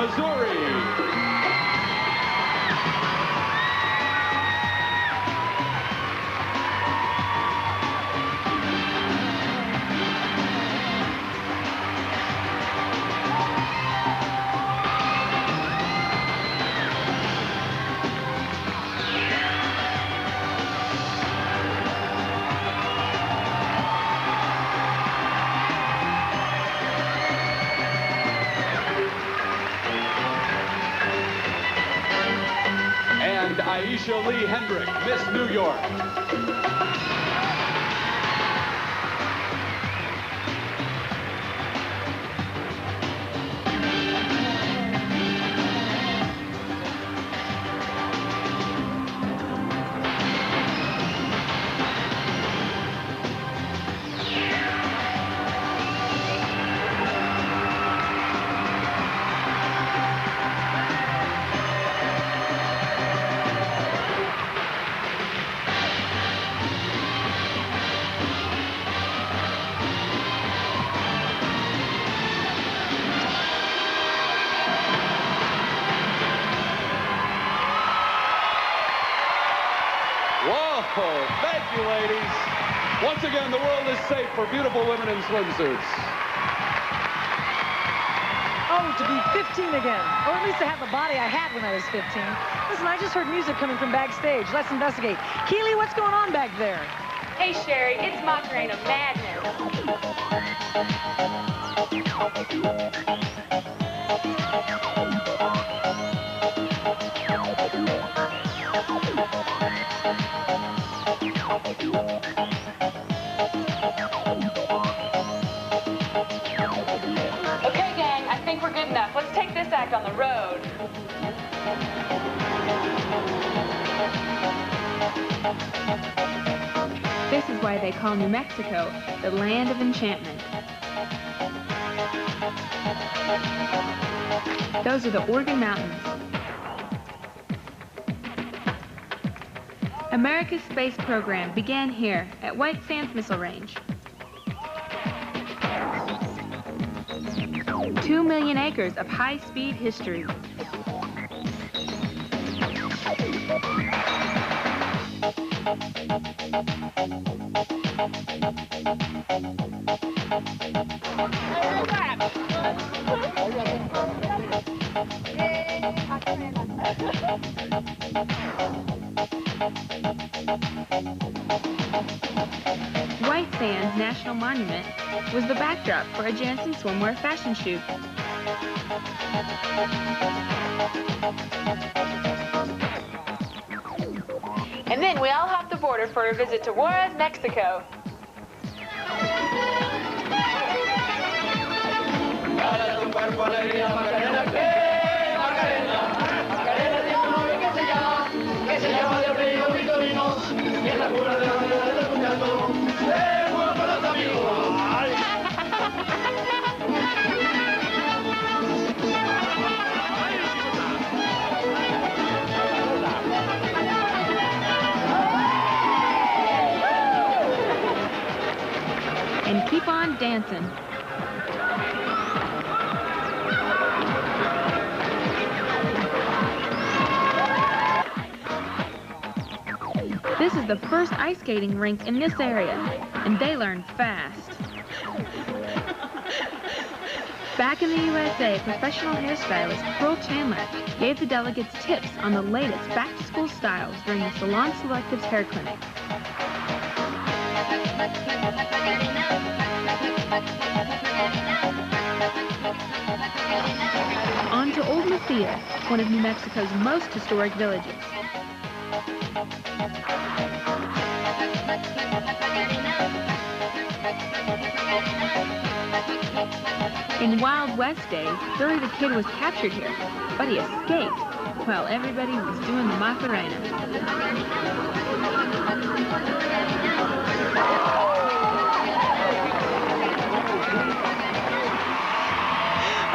Missouri. Aiesha Lee Hendrick, Miss New York. Thank you, ladies. Once again, the world is safe for beautiful women in swimsuits. Oh, to be 15 again. Or at least to have the body I had when I was 15. Listen, I just heard music coming from backstage. Let's investigate. Keely, what's going on back there? Hey, Sherry, it's Macarena Madness. Okay, gang, I think we're good enough. Let's take this act on the road. This is why they call New Mexico the land of enchantment. Those are the Oregon Mountains. America's space program began here at White Sands Missile Range. 2 million acres of high-speed history. White Sands National Monument was the backdrop for a Janssen swimwear fashion shoot. And then we all hopped the border for a visit to Juarez, Mexico. And keep on dancing. This is the first ice skating rink in this area, and they learn fast. Back in the USA, professional hairstylist Pearl Chandler gave the delegates tips on the latest back-to-school styles during the Salon Selectives Hair Clinic. On to Old Lucia, one of New Mexico's most historic villages. In Wild West days, Billy the Kid was captured here, but he escaped while everybody was doing the Macarena.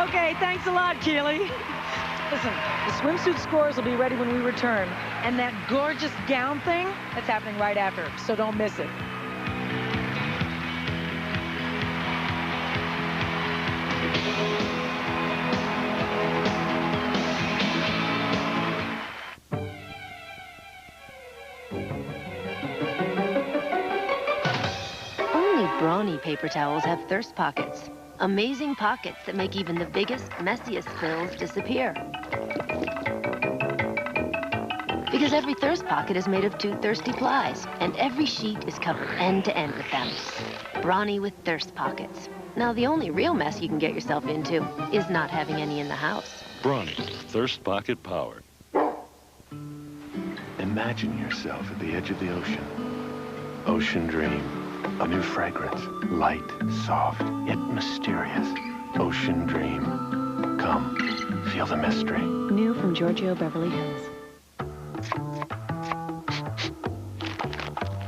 Okay, thanks a lot, Keely. Listen, the swimsuit scores will be ready when we return. And that gorgeous gown thing, that's happening right after, so don't miss it. Brawny paper towels have thirst pockets. Amazing pockets that make even the biggest, messiest spills disappear. Because every thirst pocket is made of 2 thirsty plies, and every sheet is covered end to end with them. Brawny with thirst pockets. Now, the only real mess you can get yourself into is not having any in the house. Brawny, thirst pocket power. Imagine yourself at the edge of the ocean. Ocean dream. A new fragrance. Light, soft, yet mysterious. Ocean dream. Come, feel the mystery. New from Giorgio Beverly Hills.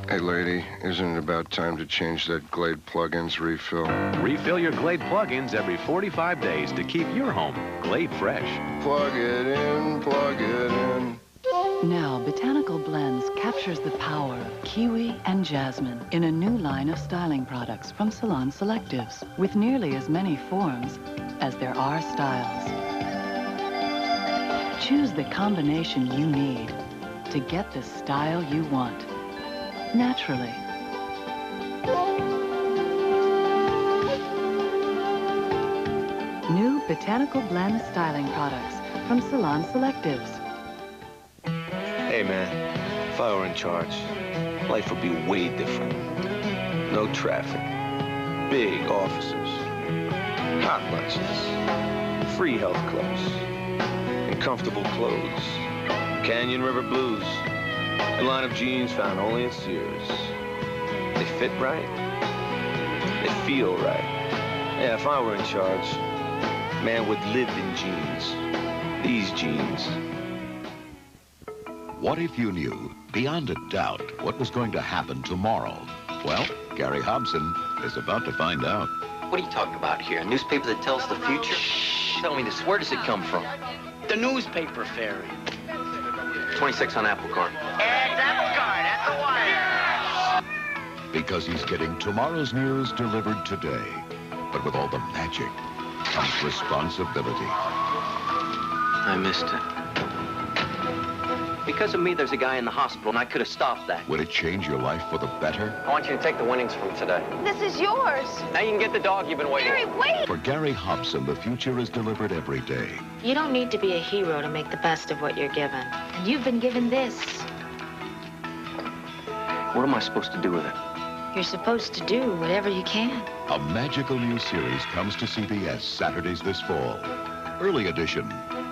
Hey, lady, isn't it about time to change that Glade plug-ins refill? Refill your Glade plug-ins every 45 days to keep your home Glade fresh. Plug it in, plug it in. Now, Botanical Blends captures the power of kiwi and jasmine in a new line of styling products from Salon Selectives, with nearly as many forms as there are styles. Choose the combination you need to get the style you want, naturally. New Botanical Blend styling products from Salon Selectives. Hey, man, if I were in charge, life would be way different. No traffic, big officers, hot lunches, free health clubs, and comfortable clothes. Canyon River blues, a line of jeans found only at Sears. They fit right, they feel right. Yeah, if I were in charge, man would live in jeans. These jeans. What if you knew, beyond a doubt, what was going to happen tomorrow? Well, Gary Hobson is about to find out. What are you talking about here? A newspaper that tells the future? Shh, tell me this. Where does it come from? The newspaper fairy. 26 on Apple Cart. It's Apple Cart at the wire. Because he's getting tomorrow's news delivered today. But with all the magic comes responsibility. I missed it. Because of me, there's a guy in the hospital, and I could have stopped that. Would it change your life for the better? I want you to take the winnings from today. This is yours. Now you can get the dog you've been waiting Gary, for. wait! For Gary Hobson, the future is delivered every day. You don't need to be a hero to make the best of what you're given. And you've been given this. What am I supposed to do with it? You're supposed to do whatever you can. A magical new series comes to CBS Saturdays this fall. Early edition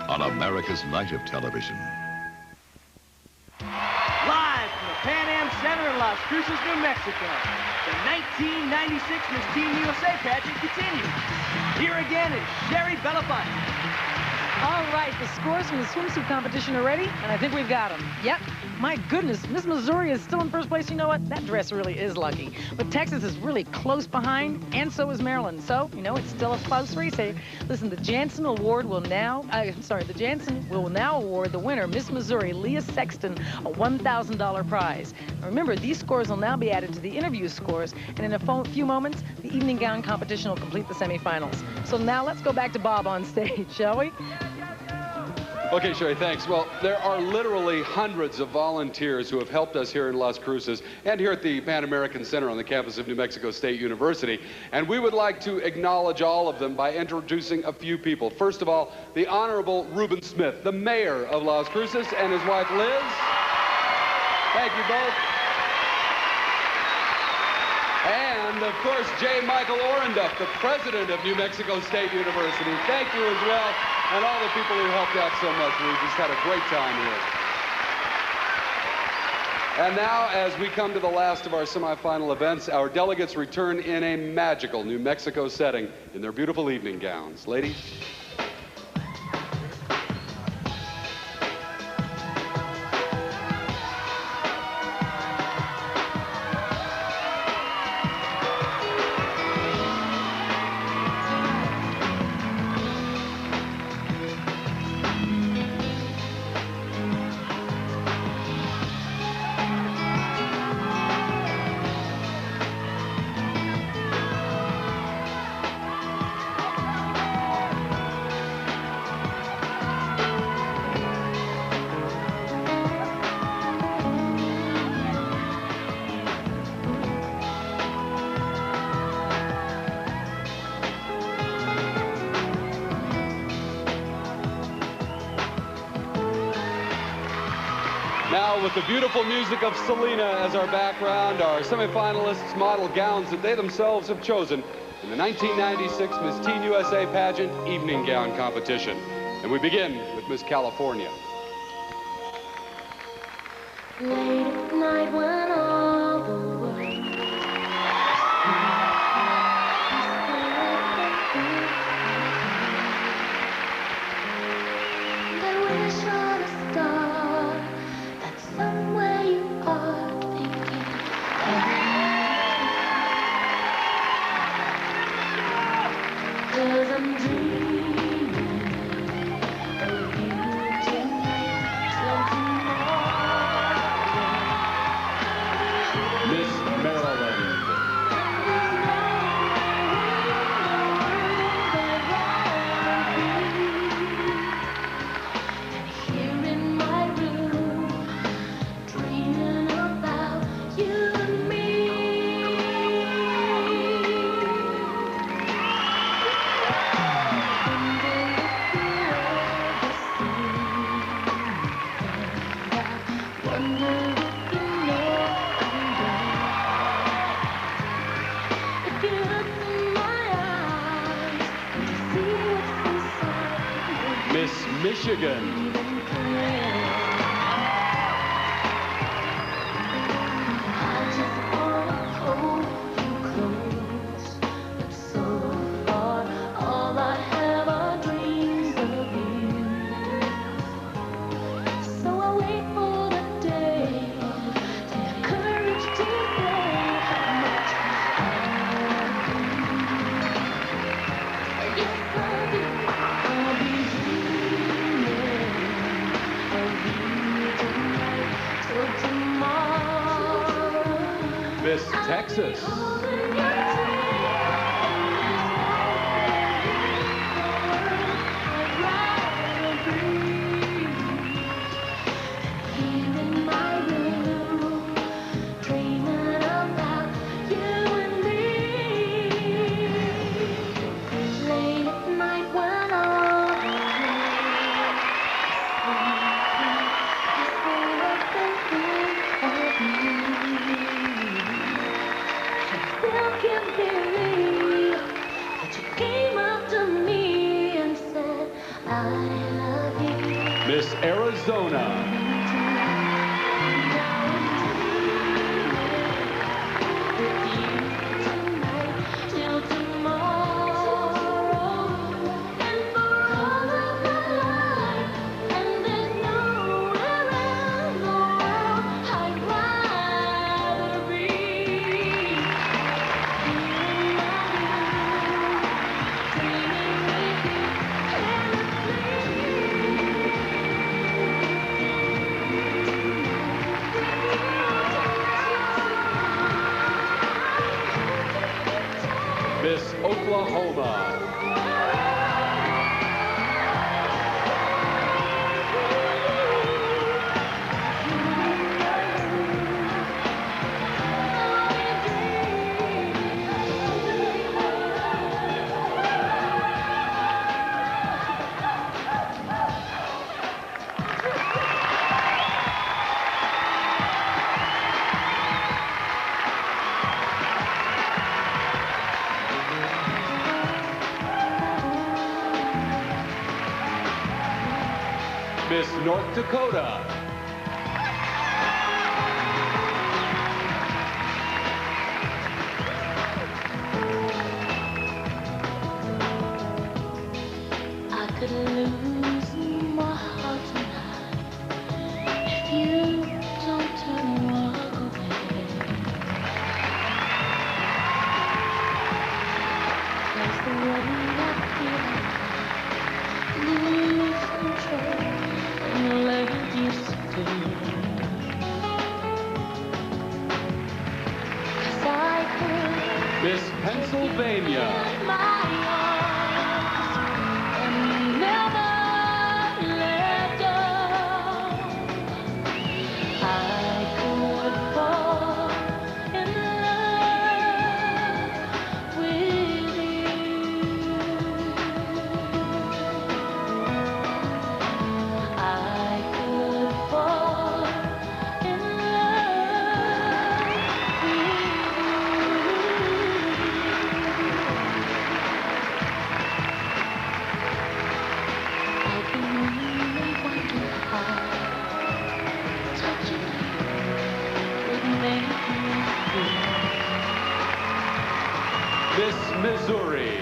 on America's Night of Television. Live from the Pan Am Center in Las Cruces, New Mexico, the 1996 Miss Teen USA pageant continues. Here again is Sherry Belafonte. All right, the scores from the swimsuit competition are ready, and I think we've got them. Yep. My goodness, Miss Missouri is still in first place. You know what? That dress really is lucky. But Texas is really close behind, and so is Maryland. So, you know, it's still a close race. Hey, listen, the Jansen Award will now, the Jansen will now award the winner, Miss Missouri, Leah Sexton, a $1,000 prize. Now, remember, these scores will now be added to the interview scores, and in a few moments, the evening gown competition will complete the semifinals. So now let's go back to Bob on stage, shall we? Okay, Sherry, thanks. Well, there are literally hundreds of volunteers who have helped us here in Las Cruces and here at the Pan American Center on the campus of New Mexico State University. And we would like to acknowledge all of them by introducing a few people. First of all, the Honorable Reuben Smith, the mayor of Las Cruces, and his wife, Liz. Thank you both. And, of course, J. Michael Orenduff, the president of New Mexico State University. Thank you as well. And all the people who helped out so much. We just had a great time here. And now, as we come to the last of our semifinal events, our delegates return in a magical New Mexico setting in their beautiful evening gowns. Ladies. Now, with the beautiful music of Selena as our background, our semifinalists model gowns that they themselves have chosen in the 1996 Miss Teen USA Pageant Evening Gown Competition. And we begin with Miss California. Late at night when all the world I wish on a star that somewhere you are thinking cause I'm dreaming of you tonight till tomorrow. Miss Maryland. Here in my room, dreaming about you and me. Wonder if you know I'm there. If you look in my eyes, you see what's inside. Miss Michigan. I just wanna hold you close, but so far all I have are dreams of you. So I wait for the day to have courage to say how much I love you. Yes, I do. I'll be dreaming of you tonight till tomorrow. Miss Texas. Here in my room, dreaming about you and me. Late at night when all the world is sleeping, I still think of you. Still can't believe that you came up to me and said, I love you. Miss Arizona. Till tomorrow, and for all of my life, and there's nowhere in the world I'd rather be. Miss Oklahoma. Miss North Dakota. I could lose my heart tonight if you don't turn and walk away. That's the way I feel. Lose control like it used to do. 'Cause I could Miss Pennsylvania. my arms and never let go. I could fall in love with you. I could fall Miss Missouri.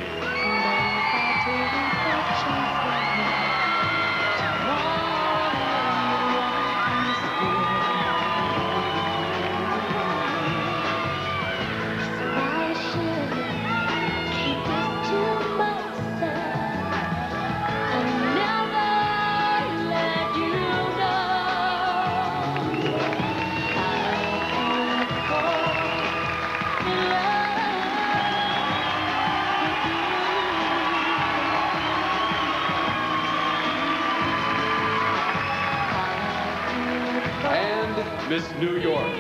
Miss New York.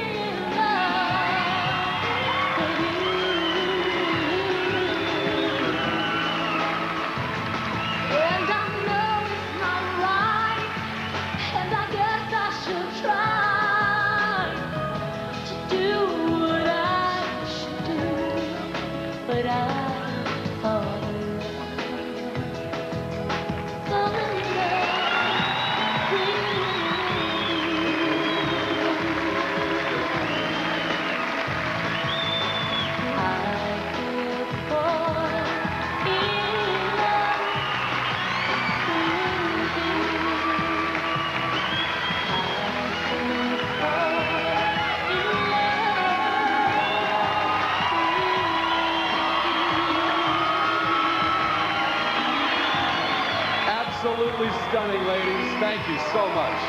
Absolutely stunning, ladies. Thank you so much.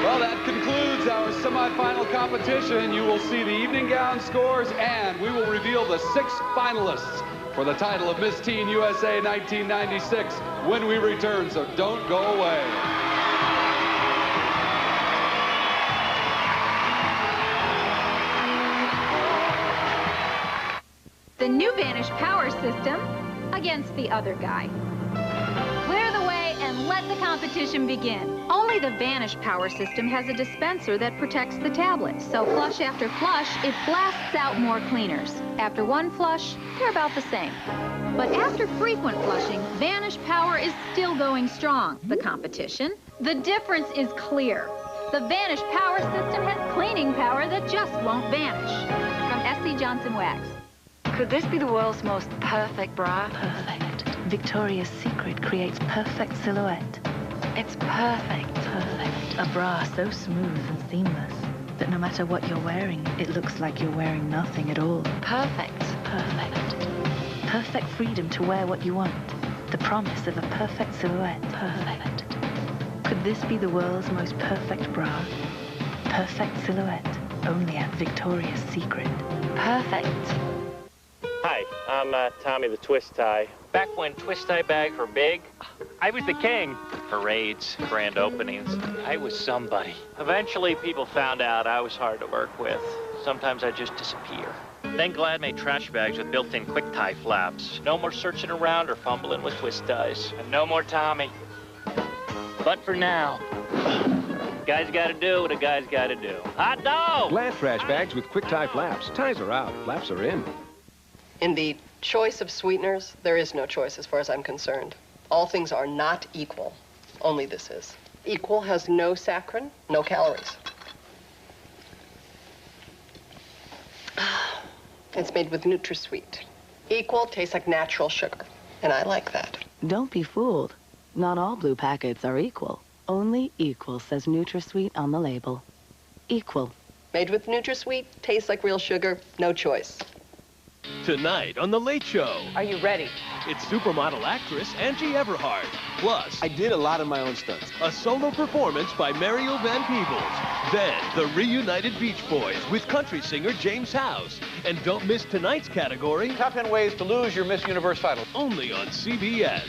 Well, that concludes our semifinal competition. You will see the evening gown scores, and we will reveal the 6 finalists for the title of Miss Teen USA 1996 when we return, so don't go away. The new Vanish power system against the other guy. Clear the way and let the competition begin. Only the Vanish power system has a dispenser that protects the tablet. So flush after flush, it blasts out more cleaners. After one flush, they're about the same. But after frequent flushing, Vanish power is still going strong. The competition, the difference is clear. The Vanish power system has cleaning power that just won't vanish. From S.C. Johnson Wax. Could this be the world's most perfect bra? Perfect. Victoria's Secret creates perfect silhouette. It's perfect. Perfect. A bra so smooth and seamless that no matter what you're wearing, it looks like you're wearing nothing at all. Perfect. Perfect. Perfect freedom to wear what you want. The promise of a perfect silhouette. Perfect. Could this be the world's most perfect bra? Perfect silhouette. Only at Victoria's Secret. Perfect. Hi, I'm Tommy the Twist Tie. Back when twist tie bags were big, I was the king. Parades, grand openings, I was somebody. Eventually, people found out I was hard to work with. Sometimes I'd just disappear. Then Glad made trash bags with built-in quick tie flaps. No more searching around or fumbling with twist ties. And no more Tommy. But for now, guy's gotta do what a guy's gotta do. Hot dog! Glad trash bags with quick tie flaps. Ties are out, flaps are in. In the choice of sweeteners, there is no choice as far as I'm concerned. All things are not equal. Only this is. Equal has no saccharin, no calories. It's made with NutraSweet. Equal tastes like natural sugar, and I like that. Don't be fooled. Not all blue packets are equal. Only Equal says NutraSweet on the label. Equal. Made with NutraSweet, tastes like real sugar, no choice. Tonight on The Late Show. Are you ready? It's supermodel actress Angie Everhart. Plus, I did a lot of my own stunts. A solo performance by Mario Van Peebles. Then, the reunited Beach Boys with country singer James House. And don't miss tonight's category. Top 10 ways to lose your Miss Universe title. Only on CBS.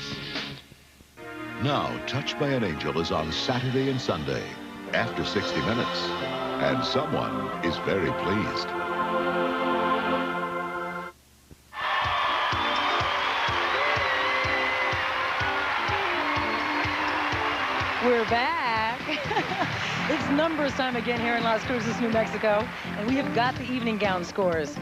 Now, Touched by an Angel is on Saturday and Sunday after 60 Minutes. And someone is very pleased. We're back. It's numbers time again here in Las Cruces, New Mexico, and we have got the evening gown scores.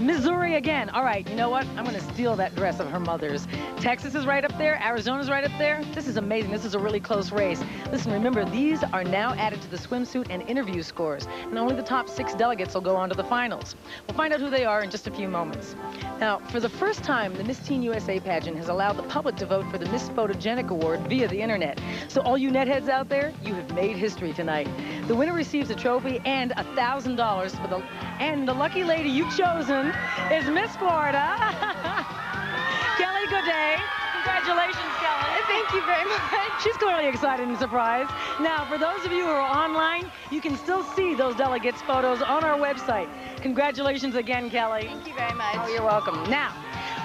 Missouri again. All right, you know what? I'm going to steal that dress of her mother's. Texas is right up there. Arizona's right up there. This is amazing. This is a really close race. Listen, remember, these are now added to the swimsuit and interview scores, and only the top 6 delegates will go on to the finals. We'll find out who they are in just a few moments. Now, for the first time, the Miss Teen USA pageant has allowed the public to vote for the Miss Photogenic Award via the internet. So all you netheads out there, you have made history tonight. The winner receives a trophy and $1,000 for the... And the lucky lady you've chosen is Miss Florida, Kelly Gaudet. Congratulations, Kelly. Thank you very much. She's clearly excited and surprised. Now, for those of you who are online, you can still see those delegates' photos on our website. Congratulations again, Kelly. Thank you very much. Oh, you're welcome. Now,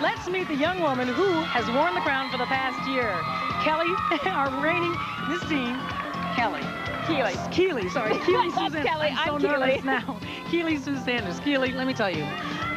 let's meet the young woman who has worn the crown for the past year. Kelly, our reigning Miss Teen, Kelly. Keeley, sorry. Keeley Sue Sanders. Kelly, I'm so nervous now. Keeley Sue Sanders. Keeley, let me tell you,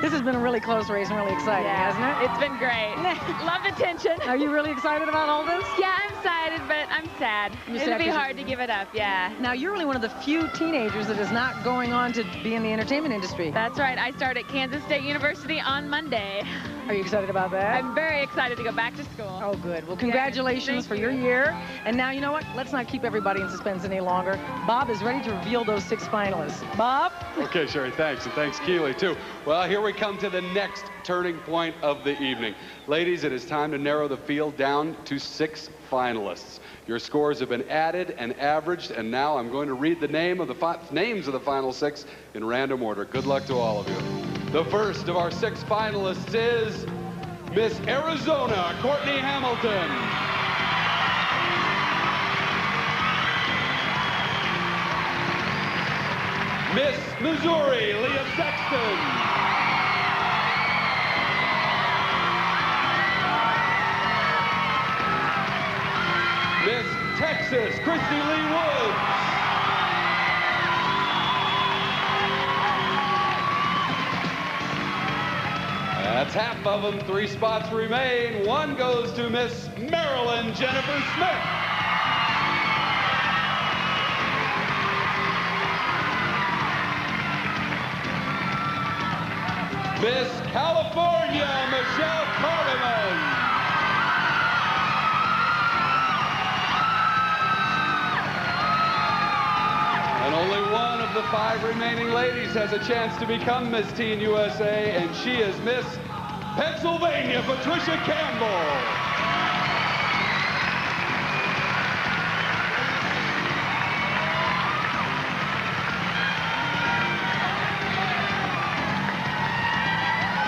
this has been a really close race and really exciting, hasn't it? It's been great. Love the tension. Are you really excited about all this? Yeah, I'm excited, but I'm sad. It'll be hard to give it up, yeah. Now, you're really one of the few teenagers that is not going on to be in the entertainment industry. That's right. I start at Kansas State University on Monday. Are you excited about that? I'm very excited to go back to school. Oh, good. Well, congratulations for your year. And now, you know what? Let's not keep everybody in suspense any longer. Bob is ready to reveal those 6 finalists. Bob? Okay, Sherry, thanks. And thanks, Keeley, too. Well, here we come to the next turning point of the evening. Ladies, it is time to narrow the field down to 6 finalists. Your scores have been added and averaged, and now I'm going to read the names of the final 6 in random order. Good luck to all of you. The first of our 6 finalists is Miss Arizona, Courtney Hamilton. Miss Missouri, Leah Sexton. Miss Texas, Christie Lee Woods. That's half of them. 3 spots remain. 1 goes to Miss Maryland, Jennifer Smith. Miss California, Michelle Cardamon. And only one of the 5 remaining ladies has a chance to become Miss Teen USA, and she is Miss Pennsylvania, Patricia Campbell.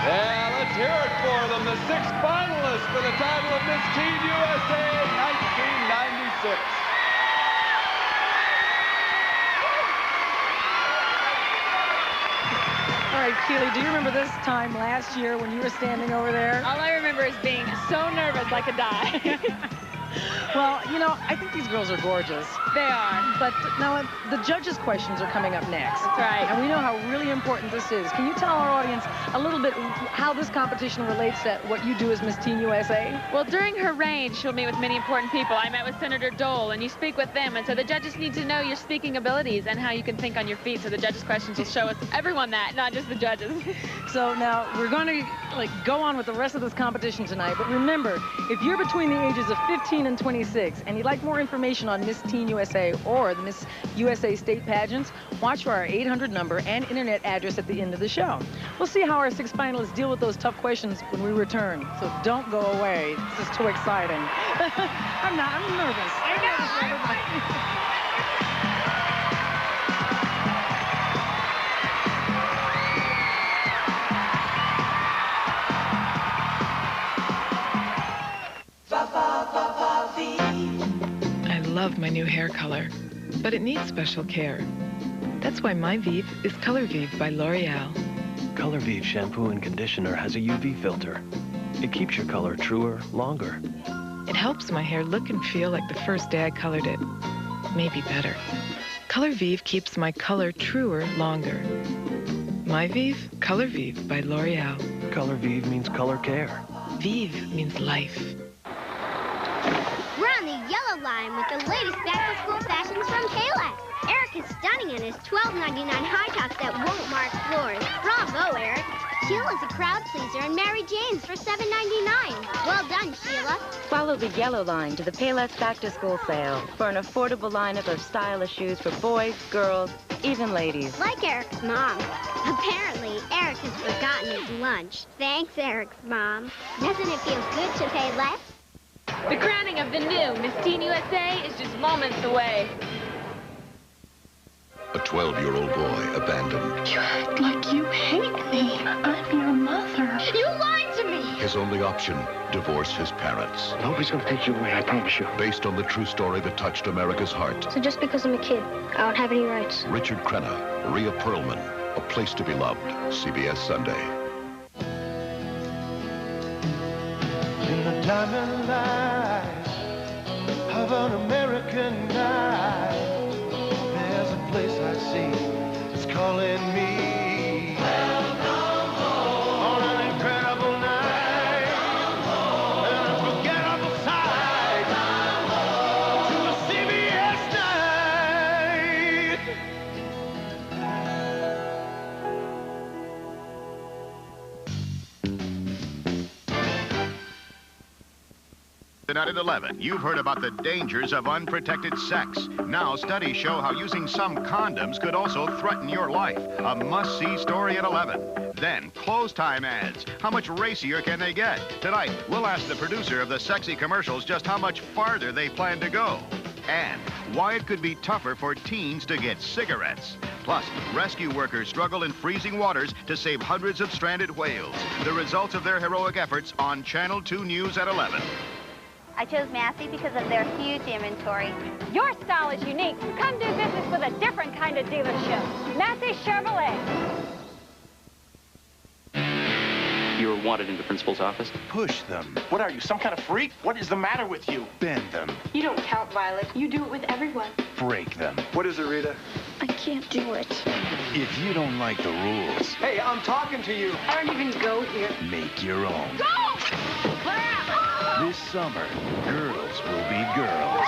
Yeah, let's hear it for them, the 6 finalists for the title of Miss Teen USA 1996. All right, Keeley, do you remember this time last year when you were standing over there? All I remember is being so nervous I could die. Well, you know, I think these girls are gorgeous. They are. But now the judges' questions are coming up next. That's right. And we know how really important this is. Can you tell our audience a little bit how this competition relates to what you do as Miss Teen USA? Well, during her reign, she'll meet with many important people. I met with Senator Dole, and you speak with them. And so the judges need to know your speaking abilities and how you can think on your feet. So the judges' questions will show us everyone that, not just the judges. So now we're going to go on with the rest of this competition tonight. But remember, if you're between the ages of 15 and 26 and you'd like more information on Miss Teen USA or the Miss USA State Pageants, watch for our 800 number and internet address at the end of the show. We'll see how our 6 finalists deal with those tough questions when we return. So don't go away. This is too exciting. I'm nervous. I know. I love my new hair color, but it needs special care. That's why my Vive is Color Vive by L'Oreal. Color Vive shampoo and conditioner has a UV filter. It keeps your color truer longer. It helps my hair look and feel like the first day I colored it. Maybe better. Color Vive keeps my color truer longer. My Vive, Color Vive by L'Oreal. Color Vive means color care. Vive means life. We're on the yellow line with the latest back-to-school fashions from Payless. Eric is stunning in his $12.99 high tops that won't mark floors. Bravo, Eric. Sheila's a crowd pleaser and Mary Jane's for $7.99. Well done, Sheila. Follow the yellow line to the Payless back-to-school sale for an affordable lineup of stylish shoes for boys, girls, even ladies. Like Eric's mom. Apparently, Eric has forgotten his lunch. Thanks, Eric's mom. Doesn't it feel good to pay less? The crowning of the new Miss Teen USA is just moments away. A 12-year-old boy abandoned. You act like you hate me. I'm your mother. You lied to me. His only option, divorce his parents. Nobody's gonna take you away, I promise you. Based on the true story that touched America's heart. So just because I'm a kid, I don't have any rights. Richard Crenna, Rhea Perlman, A Place to Be Loved, CBS Sunday. In the diamond light of an American night, there's a place I see, it's calling me. Welcome home. On an incredible night. Welcome home. An unforgettable sight. Welcome home. To a CBS night. Tonight at 11, you've heard about the dangers of unprotected sex. Now, studies show how using some condoms could also threaten your life. A must-see story at 11. Then, close time ads. How much racier can they get? Tonight, we'll ask the producer of the sexy commercials just how much farther they plan to go. And why it could be tougher for teens to get cigarettes. Plus, rescue workers struggle in freezing waters to save hundreds of stranded whales. The results of their heroic efforts on Channel 2 News at 11. I chose Massey because of their huge inventory. Your style is unique. Come do business with a different kind of dealership. Massey Chevrolet. You were wanted in the principal's office? Push them. What are you, some kind of freak? What is the matter with you? Bend them. You don't count, Violet. You do it with everyone. Break them. What is it, Rita? I can't do it. If you don't like the rules, Hey, I'm talking to you. I don't even go here. make your own. Go! This summer, girls will be girls.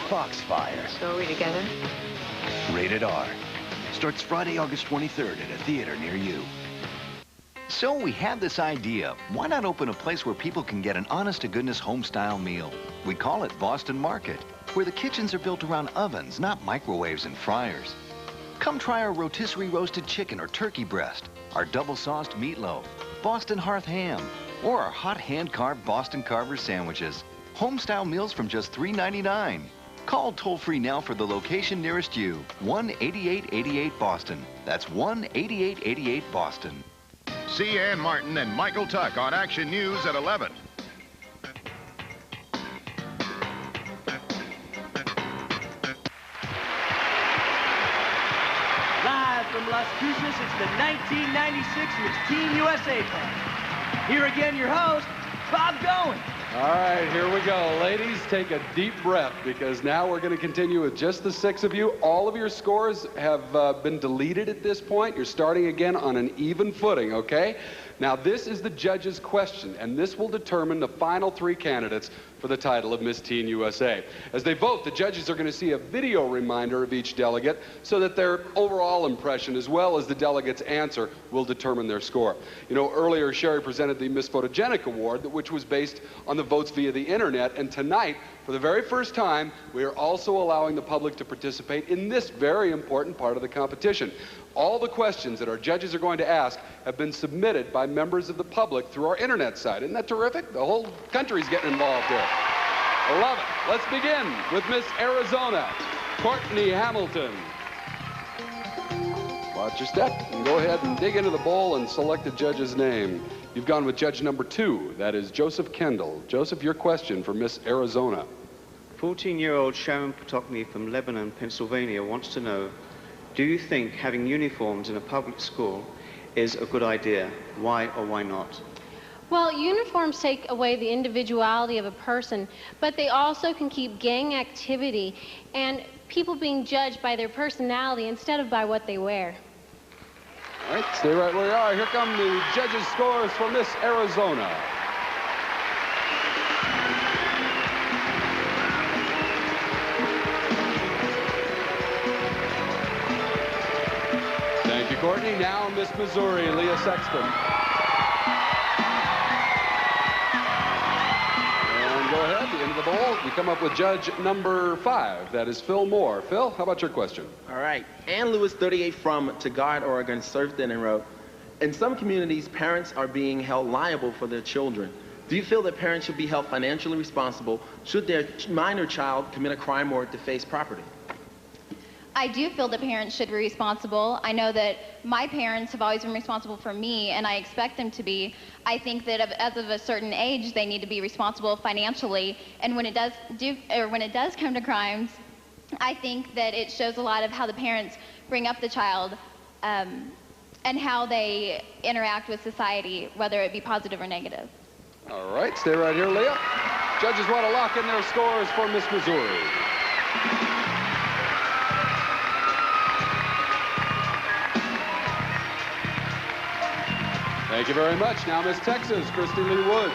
Foxfire. So are we together? Rated R. Starts Friday, August 23rd at a theater near you. So we have this idea. Why not open a place where people can get an honest-to-goodness home-style meal? We call it Boston Market, where the kitchens are built around ovens, not microwaves and fryers. Come try our rotisserie roasted chicken or turkey breast, our double-sauced meatloaf, Boston hearth ham, or our hot hand-carved Boston Carver sandwiches. Home-style meals from just $3.99. Call toll-free now for the location nearest you. 1-8888 Boston. That's 1-8888 Boston. See Ann Martin and Michael Tuck on Action News at 11. Live from Las Cruces, it's the 1996 Miss Teen USA pageant. Here again, your host, Bob Goen. All right, here we go. Ladies, take a deep breath because now we're going to continue with just the 6 of you. All of your scores have been deleted at this point. You're starting again on an even footing, okay? Now, this is the judge's question, and this will determine the final 3 candidates for the title of Miss Teen USA. As they vote, the judges are going to see a video reminder of each delegate so that their overall impression, as well as the delegate's answer, will determine their score. You know, earlier, Sherry presented the Miss Photogenic Award, which was based on the votes via the internet, and tonight, for the very first time, we are also allowing the public to participate in this very important part of the competition. All the questions that our judges are going to ask have been submitted by members of the public through our internet site. Isn't that terrific? The whole country's getting involved here. I love it. Let's begin with Miss Arizona, Courtney Hamilton. Watch your step and go ahead and dig into the bowl and select the judge's name. You've gone with judge number 2. That is Joseph Kendall. Joseph, your question for Miss Arizona. 14-year-old Sharon Potokny from Lebanon, Pennsylvania wants to know, do you think having uniforms in a public school is a good idea? Why or why not? Well, uniforms take away the individuality of a person, but they also can keep gang activity and people being judged by their personality instead of by what they wear. All right, stay right where you are. Here come the judges' scores for Miss Arizona. Thank you, Courtney. Now Miss Missouri, Leah Sexton. And go ahead, the end of the bowl. We come up with judge number 5. That is Phil Moore. Phil, how about your question? All right. Ann Lewis, 38, from Tigard, Oregon, surfed in and wrote, in some communities, parents are being held liable for their children. Do you feel that parents should be held financially responsible should their minor child commit a crime or deface property? I do feel that parents should be responsible. I know that my parents have always been responsible for me, and I expect them to be. I think that as of a certain age, they need to be responsible financially. And when it does come to crimes, I think that it shows a lot of how the parents bring up the child and how they interact with society, whether it be positive or negative. All right, stay right here, Leah. Judges want to lock in their scores for Miss Missouri. Thank you very much. Now Miss Texas, Christie Lee Woods.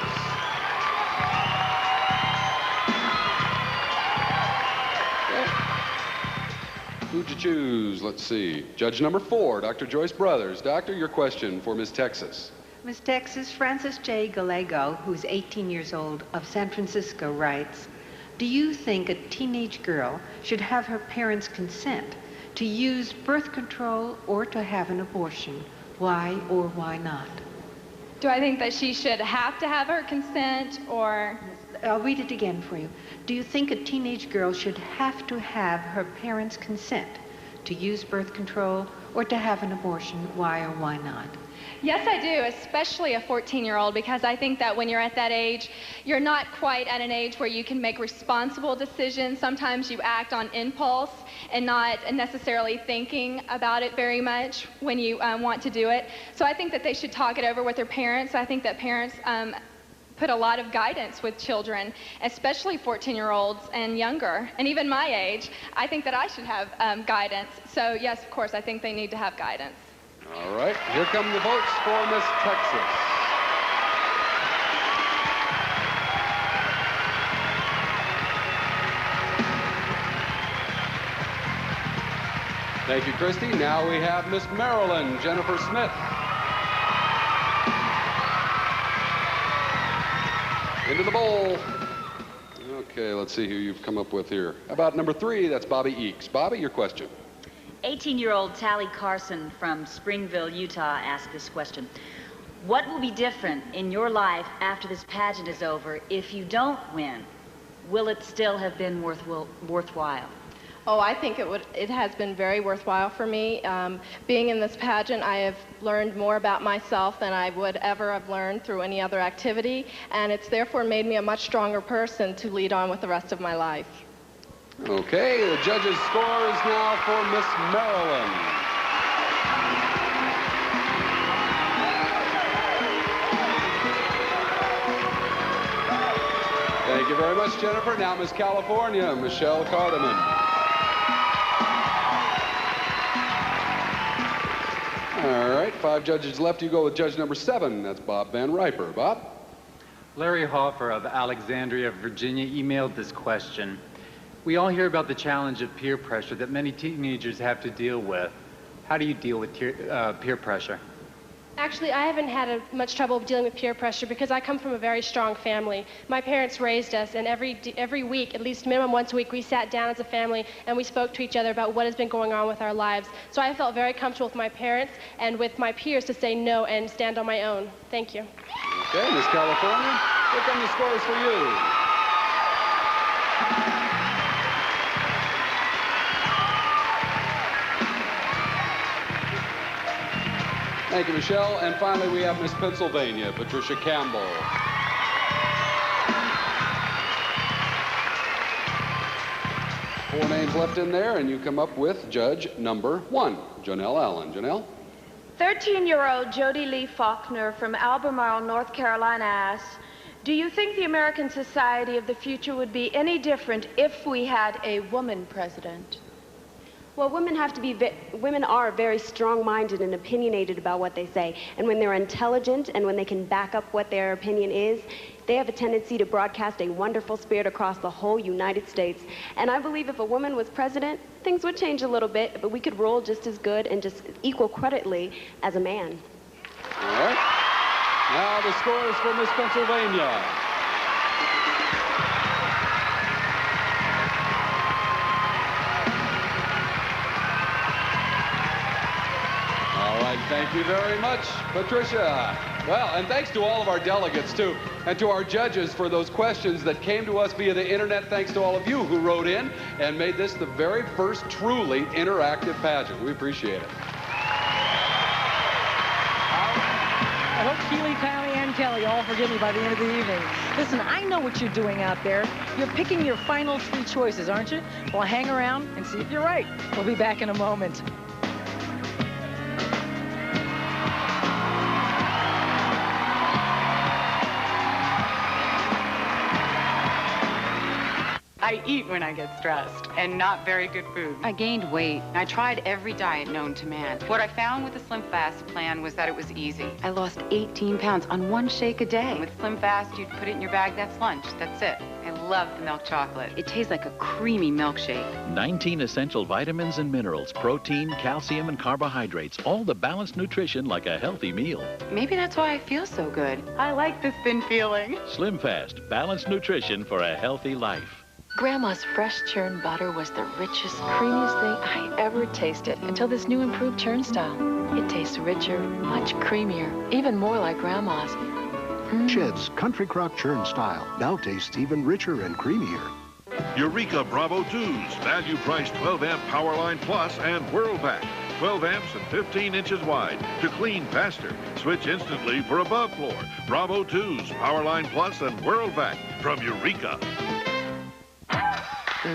Okay. Who'd you choose? Let's see. Judge number 4, Dr. Joyce Brothers. Doctor, your question for Miss Texas. Miss Texas, Frances J. Gallego, who's 18 years old, of San Francisco, writes, do you think a teenage girl should have her parents' consent to use birth control or to have an abortion? Why or why not? Do I think that she should have to have her consent, or? I'll read it again for you. Do you think a teenage girl should have to have her parents' consent to use birth control or to have an abortion? Why or why not? Yes, I do, especially a 14-year-old, because I think that when you're at that age, you're not quite at an age where you can make responsible decisions. Sometimes you act on impulse and not necessarily thinking about it very much when you want to do it. So I think that they should talk it over with their parents. I think that parents put a lot of guidance with children, especially 14-year-olds and younger, and even my age. I think that I should have guidance. So yes, of course, I think they need to have guidance. All right, here come the votes for Miss Texas. Thank you, Christy. Now we have Miss Maryland, Jennifer Smith. Into the bowl. Okay, let's see who you've come up with here. How about number 3? That's Bobby Eakes. Bobby, your question. 18-year-old Tally Carson from Springville, Utah asked this question. What will be different in your life after this pageant is over if you don't win? Will it still have been worthwhile? Oh, I think it has been very worthwhile for me. Being in this pageant, I have learned more about myself than I would ever have learned through any other activity, and it's therefore made me a much stronger person to lead on with the rest of my life. Okay, the judges' scores now for Miss Maryland. Thank you very much, Jennifer. Now Miss California, Michelle Cardamon. All right, 5 judges left. You go with judge number 7. That's Bob Van Riper. Bob? Larry Hoffer of Alexandria, Virginia, emailed this question. We all hear about the challenge of peer pressure that many teenagers have to deal with. How do you deal with peer pressure? Actually, I haven't had much trouble dealing with peer pressure because I come from a very strong family. My parents raised us, and every week, at least minimum once a week, we sat down as a family and we spoke to each other about what has been going on with our lives. So I felt very comfortable with my parents and with my peers to say no and stand on my own. Thank you. Okay, Miss California, here come the scores for you. Thank you, Michelle. And finally, we have Miss Pennsylvania, Patricia Campbell. Four names left in there, and you come up with judge number 1, Janelle Allen. Janelle? 13-year-old Jody Lee Faulkner from Albemarle, North Carolina asks, do you think the American society of the future would be any different if we had a woman president? Well, women are very strong-minded and opinionated about what they say. And when they're intelligent and when they can back up what their opinion is, They have a tendency to broadcast a wonderful spirit across the whole United States. And I believe if a woman was president, things would change a little bit, but we could rule just as good and just equal creditly as a man. All right. Now the scores for Miss Pennsylvania. All right, thank you very much, Patricia. Well, and thanks to all of our delegates, too, and to our judges for those questions that came to us via the internet. Thanks to all of you who wrote in and made this the very first truly interactive pageant. We appreciate it. I hope Keely, Tally, and Kelly all forgive me by the end of the evening. Listen, I know what you're doing out there. You're picking your final 3 choices, aren't you? Well, hang around and see if you're right. We'll be back in a moment. I eat when I get stressed, and not very good food. I gained weight. I tried every diet known to man. What I found with the Slim Fast plan was that it was easy. I lost 18 pounds on 1 shake a day. With Slim Fast, you'd put it in your bag, that's lunch, that's it. I love the milk chocolate. It tastes like a creamy milkshake. 19 essential vitamins and minerals, protein, calcium, and carbohydrates, all the balanced nutrition like a healthy meal. Maybe that's why I feel so good. I like this thin feeling. Slim Fast, balanced nutrition for a healthy life. Grandma's fresh churned butter was the richest, creamiest thing I ever tasted until this new improved churn style. It tastes richer, much creamier, even more like Grandma's. Shed's Country Crock Churn style now tastes even richer and creamier. Eureka Bravo 2s, value-priced 12-amp Powerline Plus and Whirlback. 12 amps and 15 inches wide to clean faster. Switch instantly for above floor. Bravo 2s, Powerline Plus and Whirlback from Eureka.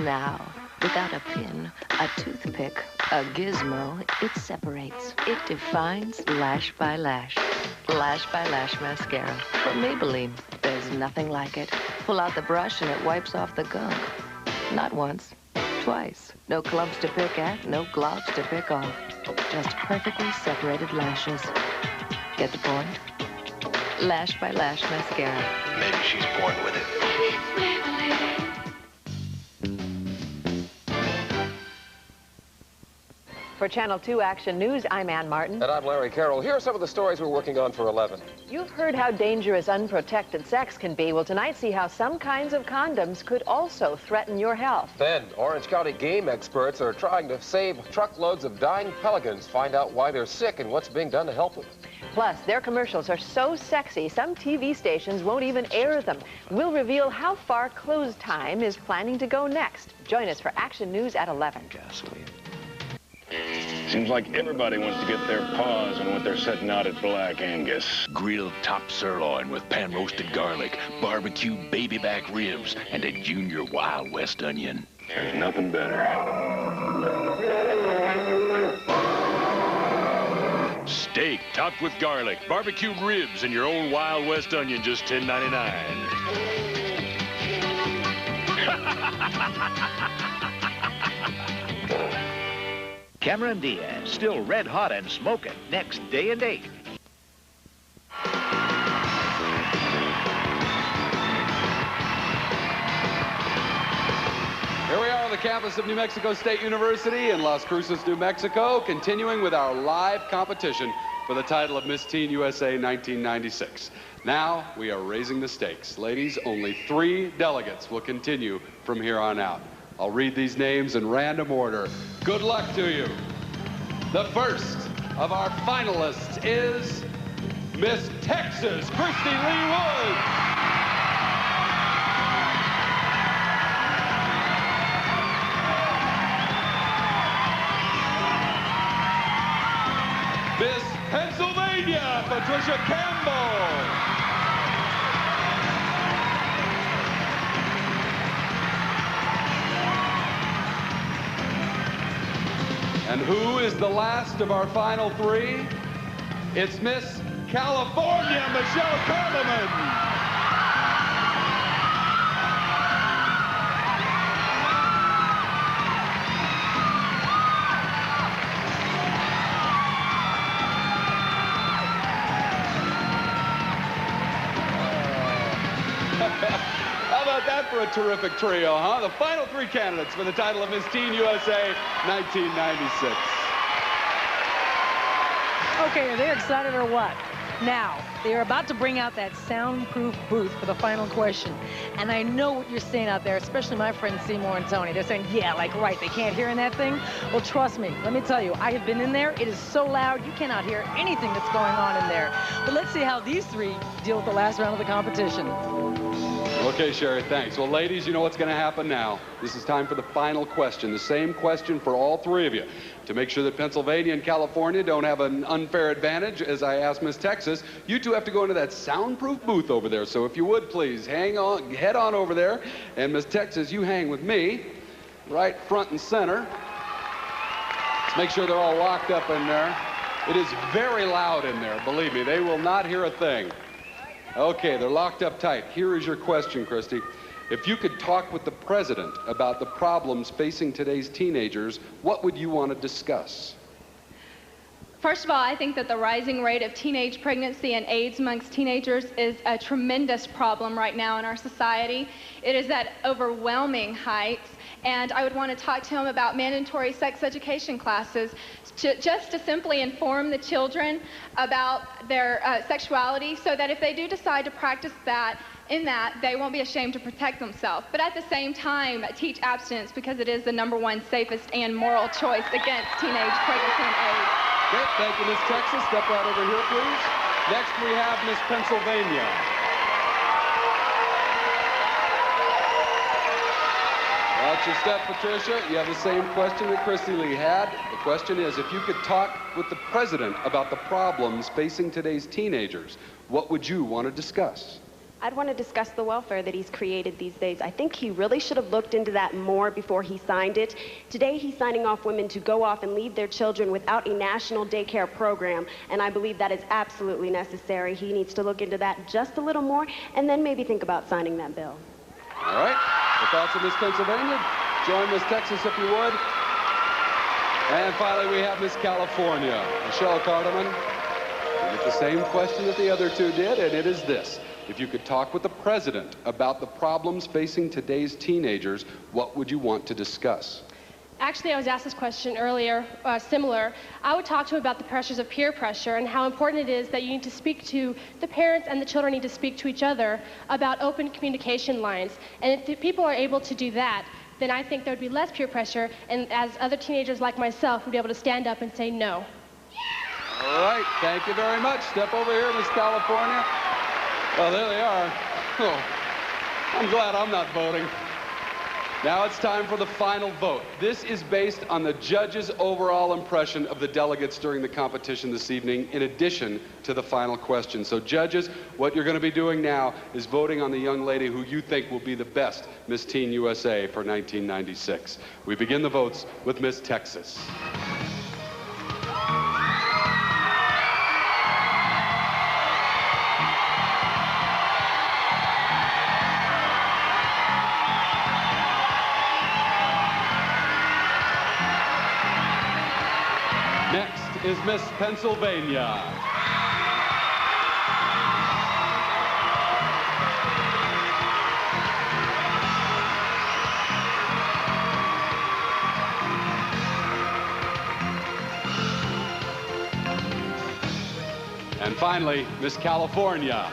Now, without a pin, a toothpick, a gizmo, it separates. It defines lash by lash. Lash by Lash mascara from Maybelline. There's nothing like it. Pull out the brush and it wipes off the gunk. Not once, twice. No clumps to pick at, no globs to pick off. Just perfectly separated lashes. Get the point? Lash by Lash mascara. Maybe she's born with it. For Channel 2 Action News, I'm Ann Martin. And I'm Larry Carroll. Here are some of the stories we're working on for 11. You've heard how dangerous unprotected sex can be. Well, tonight, see how some kinds of condoms could also threaten your health. Then, Orange County game experts are trying to save truckloads of dying pelicans. Find out why they're sick and what's being done to help them. Plus, their commercials are so sexy, some TV stations won't even air them. We'll reveal how far Close Time is planning to go next. Join us for Action News at 11. Gasoline. Seems like everybody wants to get their paws on what they're setting out at Black Angus. Grilled top sirloin with pan-roasted garlic, barbecue baby back ribs, and a junior Wild West onion. There's nothing better. Steak topped with garlic, barbecued ribs, and your own Wild West onion, just $10.99. Cameron Diaz, still red hot and smoking, next Day and Date. Here we are on the campus of New Mexico State University in Las Cruces, New Mexico, continuing with our live competition for the title of Miss Teen USA 1996. Now, we are raising the stakes. Ladies, only 3 delegates will continue from here on out. I'll read these names in random order. Good luck to you. The first of our finalists is Miss Texas, Christie Lee Woods. Miss Pennsylvania, Patricia Campbell. And who is the last of our final 3? It's Miss California, Michelle Cardamon. for a terrific trio, huh? The final three candidates for the title of Miss Teen USA 1996. Okay, are they excited or what? Now, they are about to bring out that soundproof booth for the final question. And I know what you're saying out there, especially my friends Seymour and Tony. They're saying, yeah, like, right, they can't hear in that thing? Well, trust me, let me tell you, I have been in there. It is so loud, you cannot hear anything that's going on in there. But let's see how these three deal with the last round of the competition. Okay, Sherry, thanks. Well, ladies, you know what's going to happen now. This is time for the final question. The same question for all three of you. To make sure that Pennsylvania and California don't have an unfair advantage, as I asked Miss Texas, you two have to go into that soundproof booth over there. So if you would, please, head on over there. And Miss Texas, you hang with me, right front and center. Let's make sure they're all locked up in there. It is very loud in there, believe me. They will not hear a thing. Okay, they're locked up tight. Here is your question, Christie. If you could talk with the president about the problems facing today's teenagers, what would you want to discuss? First of all, I think that the rising rate of teenage pregnancy and AIDS amongst teenagers is a tremendous problem right now in our society. It is at overwhelming heights, and I would want to talk to him about mandatory sex education classes just to simply inform the children about their sexuality so that if they do decide to practice that, they won't be ashamed to protect themselves. But at the same time, teach abstinence because it is the #1 safest and moral choice against teenage pregnancy and AIDS. Great, thank you, Miss Texas. Step right over here, please. Next, we have Miss Pennsylvania. Watch your step, Patricia. You have the same question that Christie Lee had. The question is, if you could talk with the president about the problems facing today's teenagers, what would you want to discuss? I'd want to discuss the welfare that he's created these days. I think he really should have looked into that more before he signed it. Today, he's signing off women to go off and leave their children without a national daycare program, and I believe that is absolutely necessary. He needs to look into that just a little more, and then maybe think about signing that bill. All right. The thoughts of Miss Pennsylvania? Join Miss Texas if you would. And finally, we have Miss California. Michelle Cardamon. You get the same question that the other two did, and it is this. If you could talk with the president about the problems facing today's teenagers, what would you want to discuss? Actually, I was asked this question earlier, similar. I would talk to him about the pressures of peer pressure and how important it is that you need to speak to the parents and the children need to speak to each other about open communication lines. And if people are able to do that, then I think there would be less peer pressure, and as other teenagers like myself would be able to stand up and say no. All right, thank you very much. Step over here, Miss California. Well, there they are. Oh, I'm glad I'm not voting. Now it's time for the final vote. This is based on the judges' overall impression of the delegates during the competition this evening, in addition to the final question. So judges, what you're going to be doing now is voting on the young lady who you think will be the best Miss Teen USA for 1996. We begin the votes with Miss Texas. Is Miss Pennsylvania. And finally, Miss California.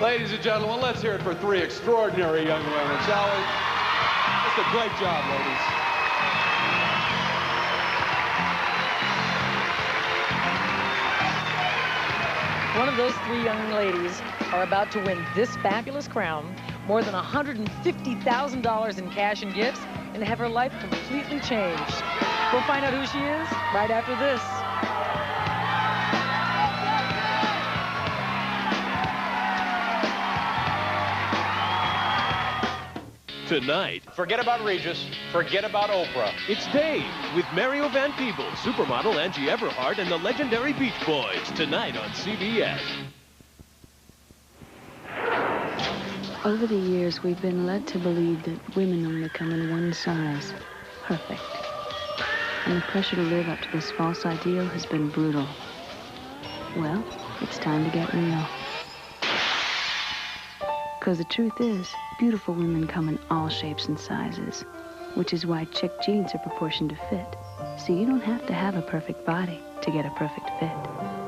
Ladies and gentlemen, let's hear it for three extraordinary young women, shall we? Just a great job, ladies. One of those three young ladies are about to win this fabulous crown, more than $150,000 in cash and gifts, and have her life completely changed. We'll find out who she is right after this. Tonight, forget about Regis, forget about Oprah. It's Dave with Mario Van Peebles, supermodel Angie Everhart, and the legendary Beach Boys. Tonight on CBS. Over the years, we've been led to believe that women only come in one size, perfect. And the pressure to live up to this false ideal has been brutal. Well, it's time to get real. Because the truth is, beautiful women come in all shapes and sizes, which is why chick jeans are proportioned to fit. So you don't have to have a perfect body to get a perfect fit.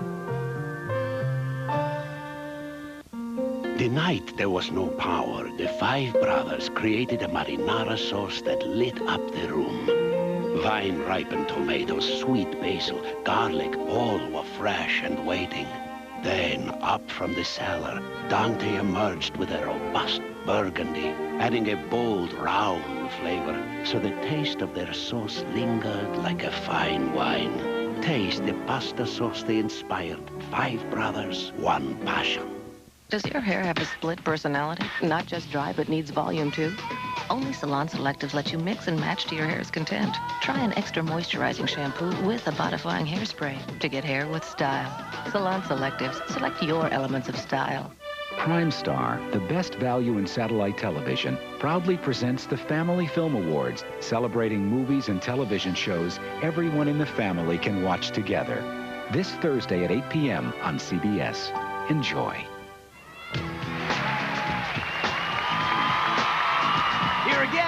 The night there was no power, the five brothers created a marinara sauce that lit up the room. Vine-ripened tomatoes, sweet basil, garlic, all were fresh and waiting. Then, up from the cellar, Dante emerged with a robust burgundy, adding a bold, round flavor, so the taste of their sauce lingered like a fine wine. Taste the pasta sauce they inspired. Five brothers, one passion. Does your hair have a split personality? Not just dry, but needs volume, too? Only Salon Selectives let you mix and match to your hair's content. Try an extra moisturizing shampoo with a bodifying hairspray to get hair with style. Salon Selectives. Select your elements of style. Prime Star, the best value in satellite television, proudly presents the Family Film Awards, celebrating movies and television shows everyone in the family can watch together. This Thursday at 8 p.m. on CBS. Enjoy.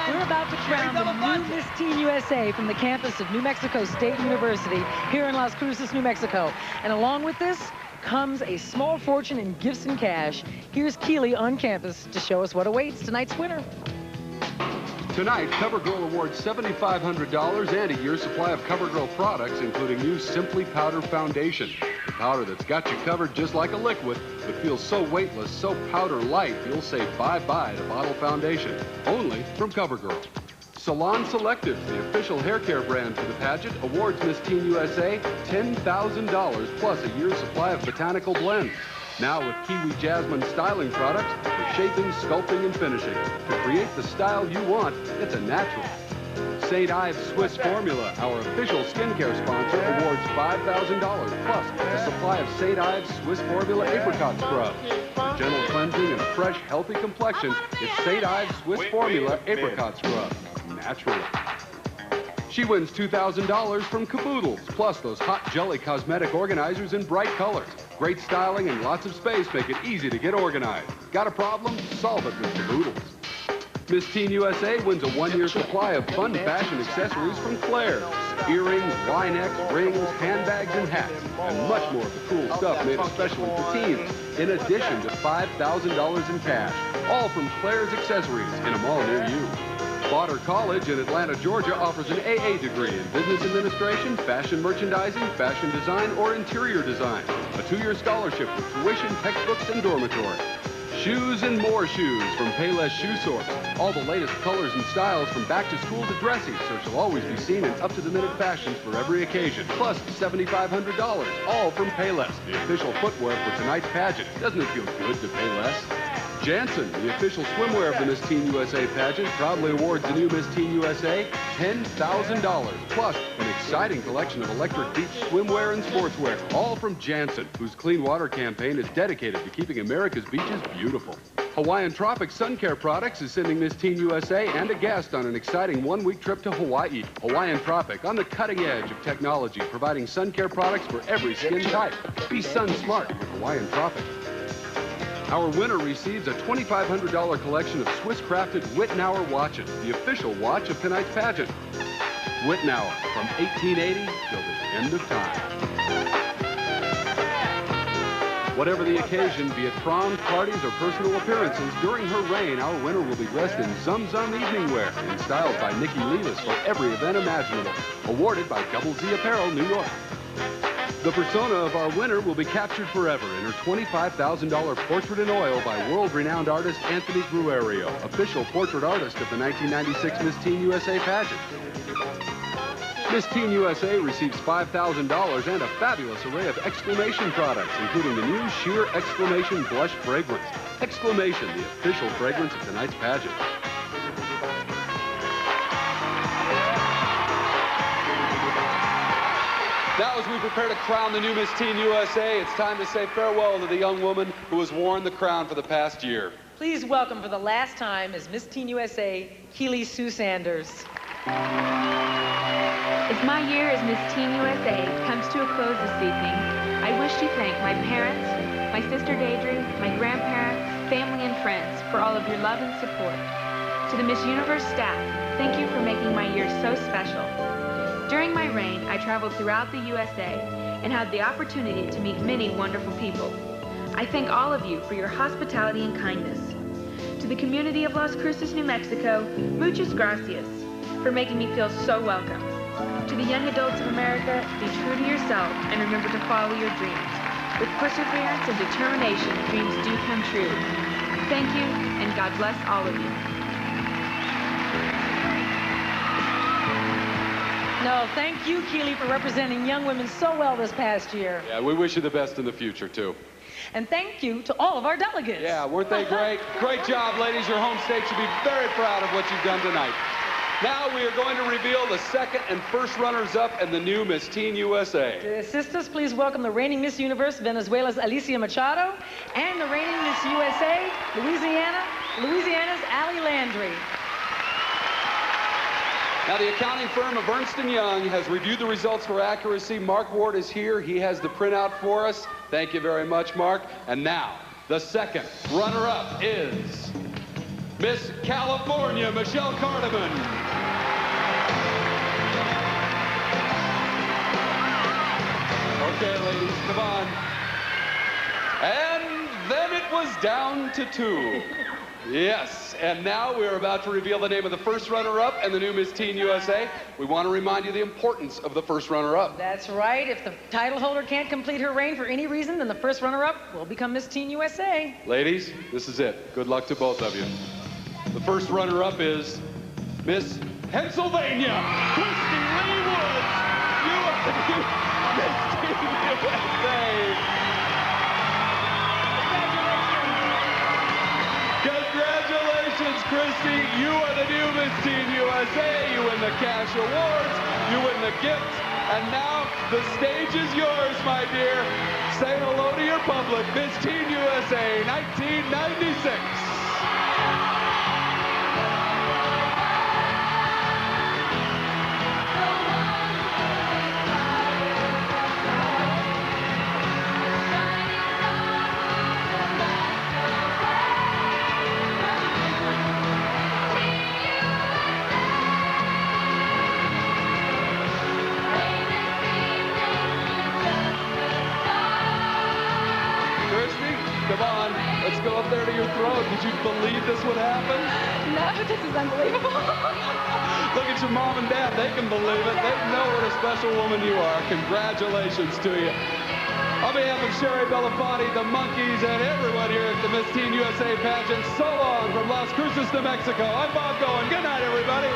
We're about to crown the new Miss Teen USA from the campus of New Mexico State University here in Las Cruces, New Mexico. And along with this comes a small fortune in gifts and cash. Here's Keeley on campus to show us what awaits tonight's winner. Tonight, CoverGirl awards $7,500 and a year's supply of CoverGirl products, including new Simply Powder Foundation. The powder that's got you covered just like a liquid, but feels so weightless, so powder light, you'll say bye-bye to bottle foundation. Only from CoverGirl. Salon Selectives, the official hair care brand for the pageant, awards Miss Teen USA $10,000 plus a year's supply of botanical blends. Now with Kiwi Jasmine styling products for shaping, sculpting, and finishing. To create the style you want, it's a natural. St. Ives Swiss Formula, our official skincare sponsor, awards $5,000 plus a supply of St. Ives Swiss Formula Apricot Scrub. For gentle cleansing and a fresh, healthy complexion, it's St. Ives Swiss Formula Apricot Scrub. Naturally. She wins $2,000 from Caboodles, plus those hot jelly cosmetic organizers in bright colors. Great styling and lots of space make it easy to get organized. Got a problem? Solve it with Caboodles. Miss Teen USA wins a one-year supply of fun fashion accessories from Claire's. Earrings, Y-necks, rings, handbags, and hats, and much more of the cool stuff made especially for teens, in addition to $5,000 in cash, all from Claire's Accessories in a mall near you. Potter College in Atlanta, Georgia offers an AA degree in business administration, fashion merchandising, fashion design, or interior design. A two-year scholarship with tuition, textbooks, and dormitory. Shoes and more shoes from Payless Shoe Source. All the latest colors and styles from back to school to dressy, so she'll always be seen in up-to-the-minute fashions for every occasion. Plus $7,500, all from Payless, the official footwear for tonight's pageant. Doesn't it feel good to pay less? Jansen, the official swimwear of the Miss Teen USA pageant, proudly awards the new Miss Teen USA $10,000, plus an exciting collection of electric beach swimwear and sportswear, all from Jansen, whose clean water campaign is dedicated to keeping America's beaches beautiful. Hawaiian Tropic Sun Care Products is sending Miss Teen USA and a guest on an exciting one-week trip to Hawaii. Hawaiian Tropic, on the cutting edge of technology, providing sun care products for every skin type. Be sun smart with Hawaiian Tropic. Our winner receives a $2,500 collection of Swiss-crafted Wittnauer watches, the official watch of tonight's pageant. Wittnauer, from 1880 till the end of time. Whatever the occasion, be it proms, parties, or personal appearances, during her reign, our winner will be dressed in Zum Zum evening wear and styled by Nikki Levis for every event imaginable. Awarded by Double Z Apparel, New York. The persona of our winner will be captured forever in her $25,000 portrait in oil by world-renowned artist Anthony Gruerio, official portrait artist of the 1996 Miss Teen USA pageant. Miss Teen USA receives $5,000 and a fabulous array of Exclamation products, including the new Sheer Exclamation Blush Fragrance. Exclamation, the official fragrance of tonight's pageant. Now, as we prepare to crown the new Miss Teen USA, it's time to say farewell to the young woman who has worn the crown for the past year. Please welcome for the last time as Miss Teen USA, Keely Sue Sanders. As my year as Miss Teen USA comes to a close this evening, I wish to thank my parents, my sister Deidre, my grandparents, family, and friends for all of your love and support. To the Miss Universe staff, thank you for making my year so special. During my reign, I traveled throughout the USA and had the opportunity to meet many wonderful people. I thank all of you for your hospitality and kindness. To the community of Las Cruces, New Mexico, muchas gracias for making me feel so welcome. To the young adults of America, be true to yourself and remember to follow your dreams. With perseverance and determination, dreams do come true. Thank you, and God bless all of you. No, thank you, Keely, for representing young women so well this past year. Yeah, we wish you the best in the future, too. And thank you to all of our delegates. Yeah, weren't they great? Great job, ladies. Your home state should be very proud of what you've done tonight. Now we are going to reveal the second and first runners-up in the new Miss Teen USA. To assist us, please welcome the reigning Miss Universe, Venezuela's Alicia Machado, and the reigning Miss USA, Louisiana's Allie Landry. Now, the accounting firm of Ernst & Young has reviewed the results for accuracy. Mark Ward is here. He has the printout for us. Thank you very much, Mark. And now, the second runner-up is Miss California, Michelle Cardamon. Okay, ladies, come on. And then it was down to 2. Yes, and now we're about to reveal the name of the first runner-up and the new Miss Teen USA. We want to remind you the importance of the first runner-up. That's right. If the title holder can't complete her reign for any reason, then the first runner-up will become Miss Teen USA. Ladies, this is it. Good luck to both of you. The first runner-up is Miss Pennsylvania, Christie Lee Woods, Miss Teen USA. Congratulations, Christie. You are the new Miss Teen USA. You win the cash awards. You win the gift. And now the stage is yours, my dear. Say hello to your public. Miss Teen USA 1996. Come on, let's go up there to your throat. Did you believe this would happen? No, this is unbelievable. Look at your mom and dad. They can believe it. They know what a special woman you are. Congratulations to you. On behalf of Sherry Belafonte, the Monkeys, and everyone here at the Miss Teen USA pageant, so long from Las Cruces, New Mexico. I'm Bob Goen. Good night, everybody.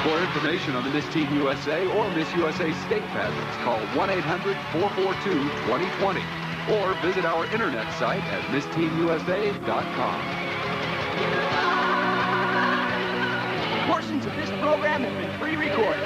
For information on the Miss Teen USA or Miss USA state pageants, call 1-800-442-2020 or visit our internet site at missteenusa.com. Portions of this program have been pre-recorded.